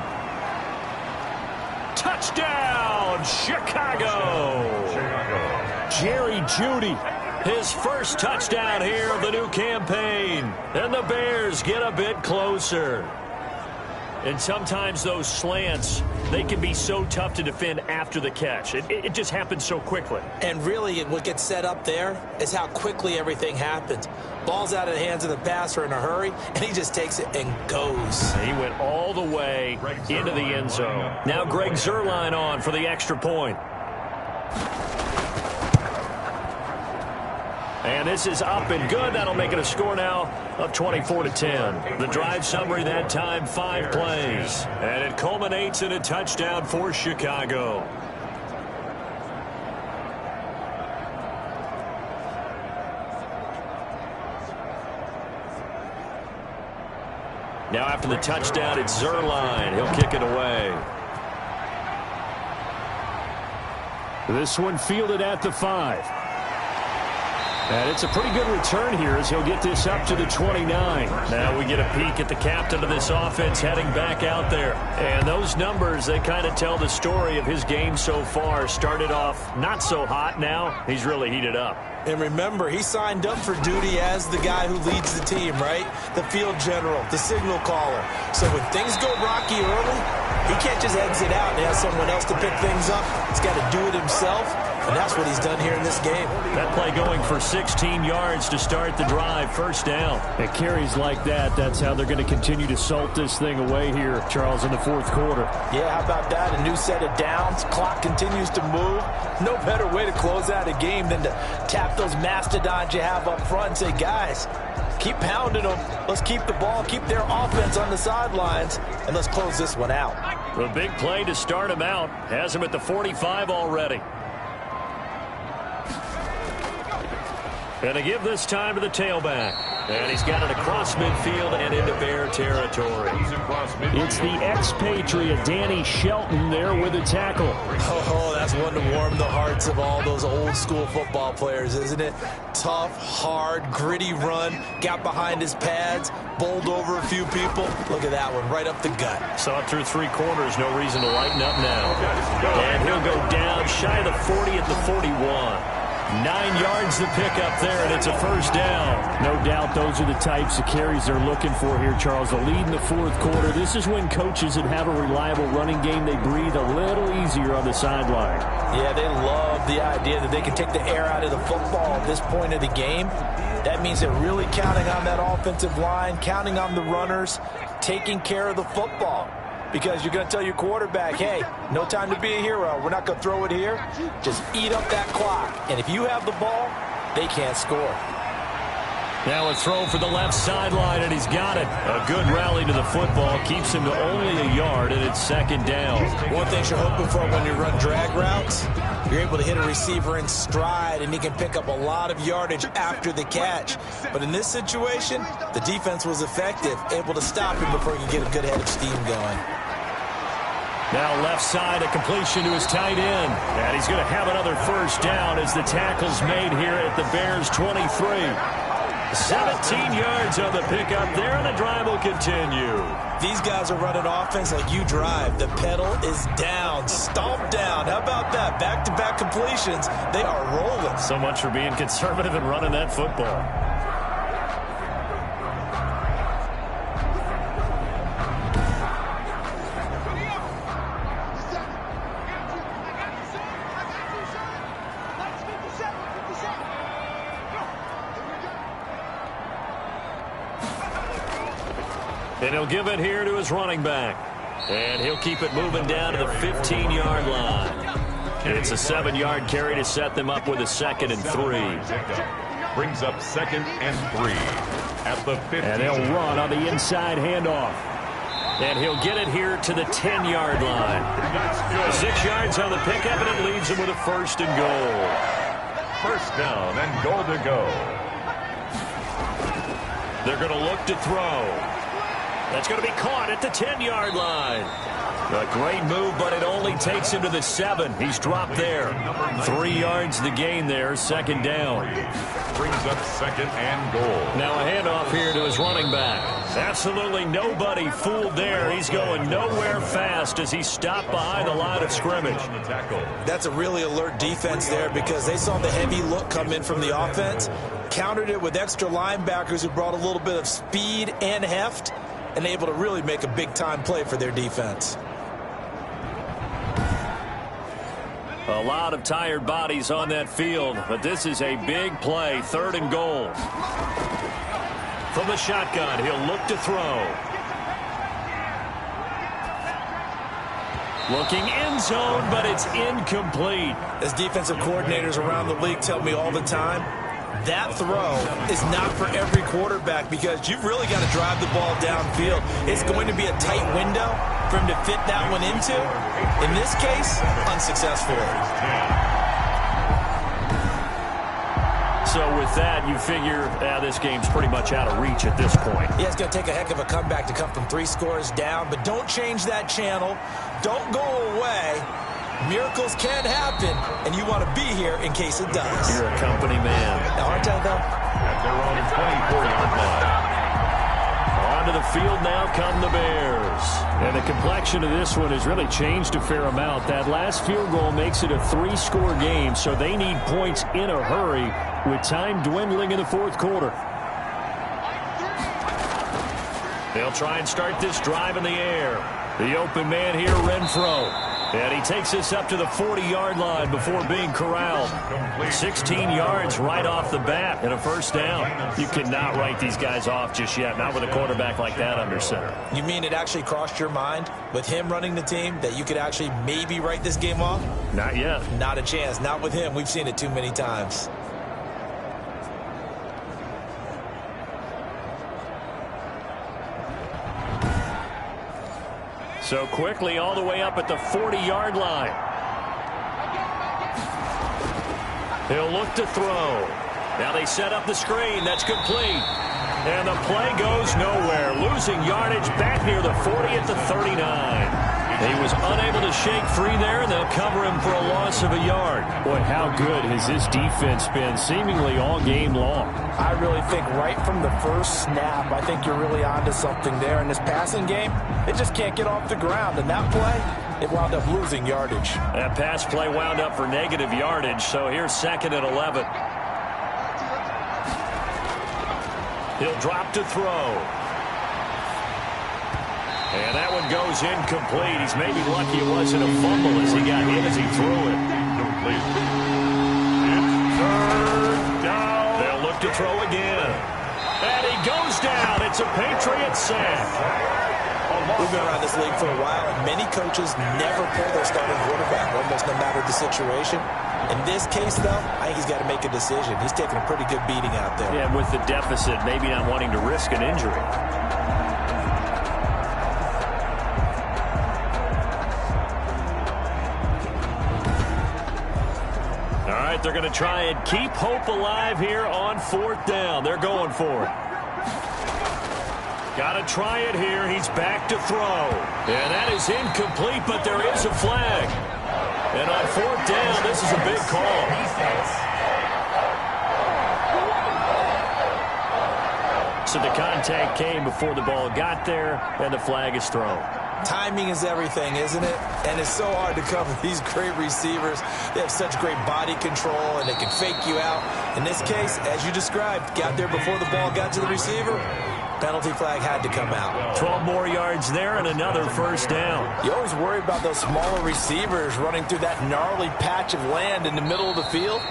Touchdown, Chicago! Jerry Jeudy, his first touchdown here of the new campaign. And the Bears get a bit closer. And sometimes those slants, they can be so tough to defend after the catch. It just happens so quickly. And really, what gets set up there is how quickly everything happens. Ball's out of the hands of the passer in a hurry, and he just takes it and goes. He went all the way into the end zone. Now Greg Zuerlein on for the extra point. And this is up and good. That'll make it a score now of 24-10. The drive summary that time, 5 plays. And it culminates in a touchdown for Chicago. Now after the touchdown, it's Zuerlein. He'll kick it away. This one fielded at the 5. And it's a pretty good return here as he'll get this up to the 29. Now we get a peek at the captain of this offense heading back out there. And those numbers, they kind of tell the story of his game so far. Started off not so hot. Now he's really heated up. And remember, he signed up for duty as the guy who leads the team, right? The field general, the signal caller. So when things go rocky early, he can't just exit out and have someone else to pick things up. He's got to do it himself, and that's what he's done here in this game. That play going for 16 yards to start the drive, first down. At carries like that, that's how they're going to continue to salt this thing away here, Charles, in the fourth quarter. Yeah, how about that? A new set of downs. Clock continues to move. No better way to close out a game than to tap those mastodons you have up front and say, guys, keep pounding them. Let's keep the ball, keep their offense on the sidelines, and let's close this one out. The big play to start him out. Has him at the 45 already. And to give this time to the tailback. And he's got it across midfield and into Bear territory. It's the expatriate Danny Shelton there with the tackle. Oh, that's one to warm the hearts of all those old school football players, isn't it? Tough, hard, gritty run. Got behind his pads, bowled over a few people. Look at that one, right up the gut. Saw it through 3 quarters. No reason to lighten up now. And he'll go down shy of the 40 at the 41. 9 yards to pick up there, and it's a first down. No doubt those are the types of carries they're looking for here, Charles. The lead in the fourth quarter. This is when coaches that have a reliable running game, they breathe a little easier on the sideline. Yeah, they love the idea that they can take the air out of the football at this point of the game. That means they're really counting on that offensive line, counting on the runners, taking care of the football. Because you're going to tell your quarterback, hey, no time to be a hero. We're not going to throw it here. Just eat up that clock. And if you have the ball, they can't score. Now a throw for the left sideline, and he's got it. A good rally to the football. Keeps him to only a yard, and it's second down. One thing you're hoping for when you run drag routes, you're able to hit a receiver in stride, and he can pick up a lot of yardage after the catch. But in this situation, the defense was effective, able to stop him before he could get a good head of steam going. Now left side, a completion to his tight end. And he's going to have another first down as the tackle's made here at the Bears 23. 17 yards on the pickup there, and the drive will continue. These guys are running offense like you drive. The pedal is down, stomped down. How about that? Back-to-back completions. They are rolling. So much for being conservative and running that football. And he'll give it here to his running back. And he'll keep it moving down to the 15-yard line. It's a 7-yard carry to set them up with a 2nd and 3. Brings up 2nd and 3 at the 15. And they'll run on the inside handoff. And he'll get it here to the 10-yard line. 6 yards on the pickup, and it leaves him with a 1st and goal. First down and goal to go. They're going to look to throw. That's going to be caught at the 10-yard line. A great move, but it only takes him to the 7. He's dropped there. 3 yards the gain there, 2nd down. Brings up 2nd and goal. Now a handoff here to his running back. Absolutely nobody fooled there. He's going nowhere fast as he stopped behind the line of scrimmage. That's a really alert defense there because they saw the heavy look come in from the offense, countered it with extra linebackers who brought a little bit of speed and heft, and able to really make a big-time play for their defense. A lot of tired bodies on that field, but this is a big play, 3rd and goal. From the shotgun, he'll look to throw. Looking end zone, but it's incomplete. As defensive coordinators around the league tell me all the time, that throw is not for every quarterback because you've really got to drive the ball downfield. It's going to be a tight window for him to fit that one into. In this case, unsuccessfully. So with that, you figure this game's pretty much out of reach at this point. Yeah, it's going to take a heck of a comeback to come from 3 scores down, but don't change that channel. Don't go away. Miracles can happen, and you want to be here in case it does. You're a company man. Aren't I, though? At their own 24-yard line. Onto the field now come the Bears. And the complexion of this one has really changed a fair amount. That last field goal makes it a 3-score game, so they need points in a hurry with time dwindling in the 4th quarter. They'll try and start this drive in the air. The open man here, Renfro. And he takes this up to the 40-yard line before being corralled. 16 yards right off the bat and a first down. You cannot write these guys off just yet, not with a quarterback like that under center. You mean it actually crossed your mind with him running the team that you could actually maybe write this game off? Not yet. Not a chance. Not with him. We've seen it too many times. So quickly all the way up at the 40-yard line. He'll look to throw. Now they set up the screen. That's complete. And the play goes nowhere. Losing yardage back near the 40 at the 39. He was unable to shake free there, and they'll cover him for a loss of a yard. Boy, how good has this defense been seemingly all game long? I really think right from the first snap, I think you're really onto something there. In this passing game, it just can't get off the ground. And that play, it wound up losing yardage. That pass play wound up for negative yardage, so here's 2nd and 11. He'll drop to throw. And that one goes incomplete. He's maybe lucky it wasn't a fumble as he got hit as he threw it. Complete. It's 3rd down. They'll look to throw again. And he goes down. It's a Patriot sack. We've been around this league for a while, and many coaches never pull their starting quarterback, almost no matter the situation. In this case, though, I think he's got to make a decision. He's taking a pretty good beating out there. Yeah, with the deficit, maybe not wanting to risk an injury. They're going to try and keep hope alive here on 4th down. They're going for it. Got to try it here. He's back to throw. And that is incomplete, but there is a flag. And on 4th down, this is a big call. So the contact came before the ball got there, and the flag is thrown. Timing is everything, isn't it? And it's so hard to cover these great receivers. They have such great body control, and they can fake you out. In this case, as you described, got there before the ball got to the receiver. Penalty flag had to come out. 12 more yards there and another first down. You always worry about those smaller receivers running through that gnarly patch of land in the middle of the field.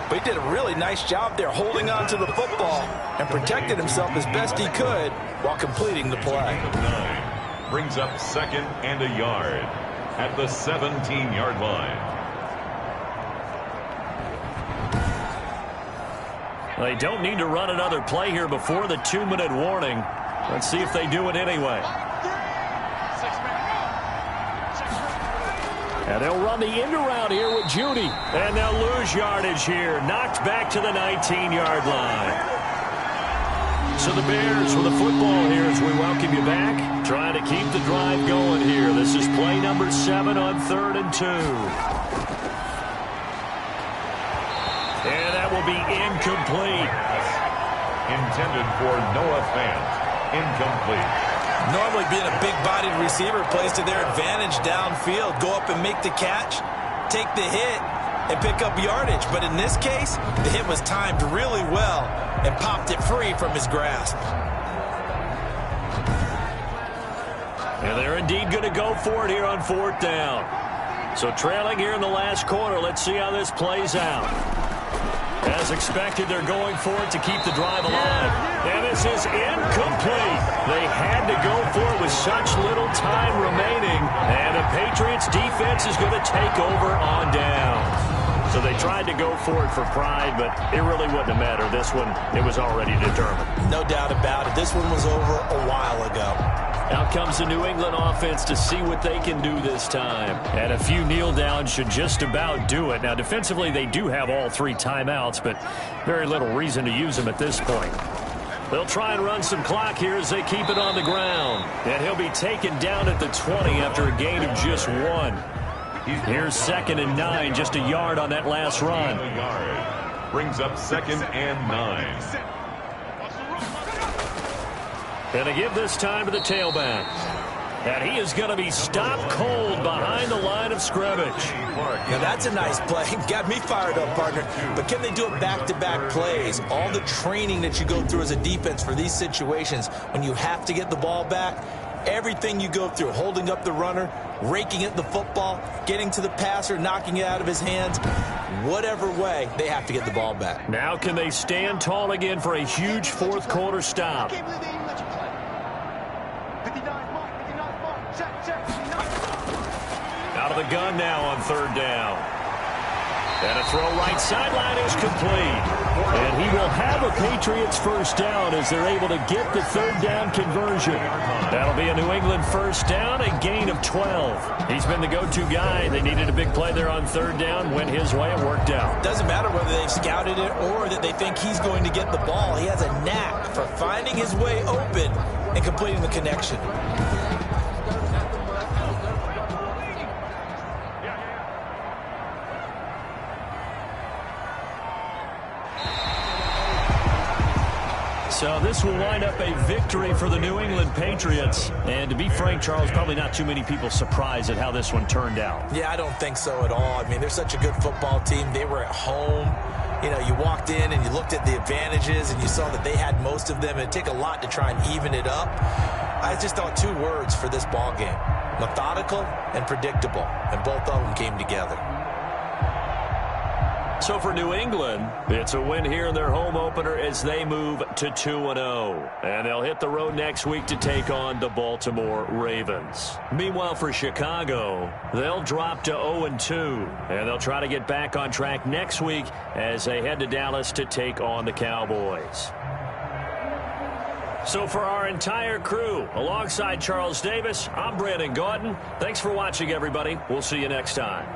But he did a really nice job there holding on to the football and protected himself as best he could while completing the play. Brings up 2nd and a yard at the 17-yard line. They don't need to run another play here before the 2-minute warning. Let's see if they do it anyway. And they'll run the end around here with Judy. And they'll lose yardage here. Knocked back to the 19-yard line. So the Bears with the football here as we welcome you back. Trying to keep the drive going here. This is play number 7 on 3rd and 2. And that will be incomplete. Intended for Noah Fant. Incomplete. Normally being a big-bodied receiver plays to their advantage downfield. Go up and make the catch, take the hit, and pick up yardage. But in this case, the hit was timed really well and popped it free from his grasp. And they're indeed going to go for it here on 4th down. So trailing here in the last quarter, let's see how this plays out. As expected, they're going for it to keep the drive alive. And this is incomplete. They had to go for it with such little time remaining. And the Patriots defense is going to take over on down. So they tried to go for it for pride, but it really wouldn't have mattered. This one, it was already determined. No doubt about it. This one was over a while ago. Out comes the New England offense to see what they can do this time. And a few kneel downs should just about do it. Now, defensively, they do have all 3 timeouts, but very little reason to use them at this point. They'll try and run some clock here as they keep it on the ground. And he'll be taken down at the 20 after a gain of just 1. Here's 2nd and 9, just a yard on that last run. Brings up 2nd and 9. And they give this time to the tailback. And he is going to be stopped cold behind the line of scrimmage. Now that's a nice play. Got me fired up, partner. But can they do it back-to-back plays? All the training that you go through as a defense for these situations, when you have to get the ball back, everything you go through, holding up the runner, raking at the football, getting to the passer, knocking it out of his hands, whatever way, they have to get the ball back. Now can they stand tall again for a huge 4th quarter stop? Out of the gun now on 3rd down. And a throw right sideline is complete. And he will have a Patriots 1st down as they're able to get the 3rd down conversion. That'll be a New England 1st down, a gain of 12. He's been the go-to guy. They needed a big play there on 3rd down. Went his way. It worked out. Doesn't matter whether they've scouted it or that they think he's going to get the ball. He has a knack for finding his way open and completing the connection. So this will wind up a victory for the New England Patriots. And to be frank, Charles, probably not too many people surprised at how this one turned out. Yeah, I don't think so at all. I mean, they're such a good football team. They were at home. You know, you walked in and you looked at the advantages and you saw that they had most of them. It'd take a lot to try and even it up. I just thought 2 words for this ball game: methodical and predictable. And both of them came together. So for New England, it's a win here in their home opener as they move to 2-0. And they'll hit the road next week to take on the Baltimore Ravens. Meanwhile, for Chicago, they'll drop to 0-2. And they'll try to get back on track next week as they head to Dallas to take on the Cowboys. So for our entire crew, alongside Charles Davis, I'm Brandon Gaudin. Thanks for watching, everybody. We'll see you next time.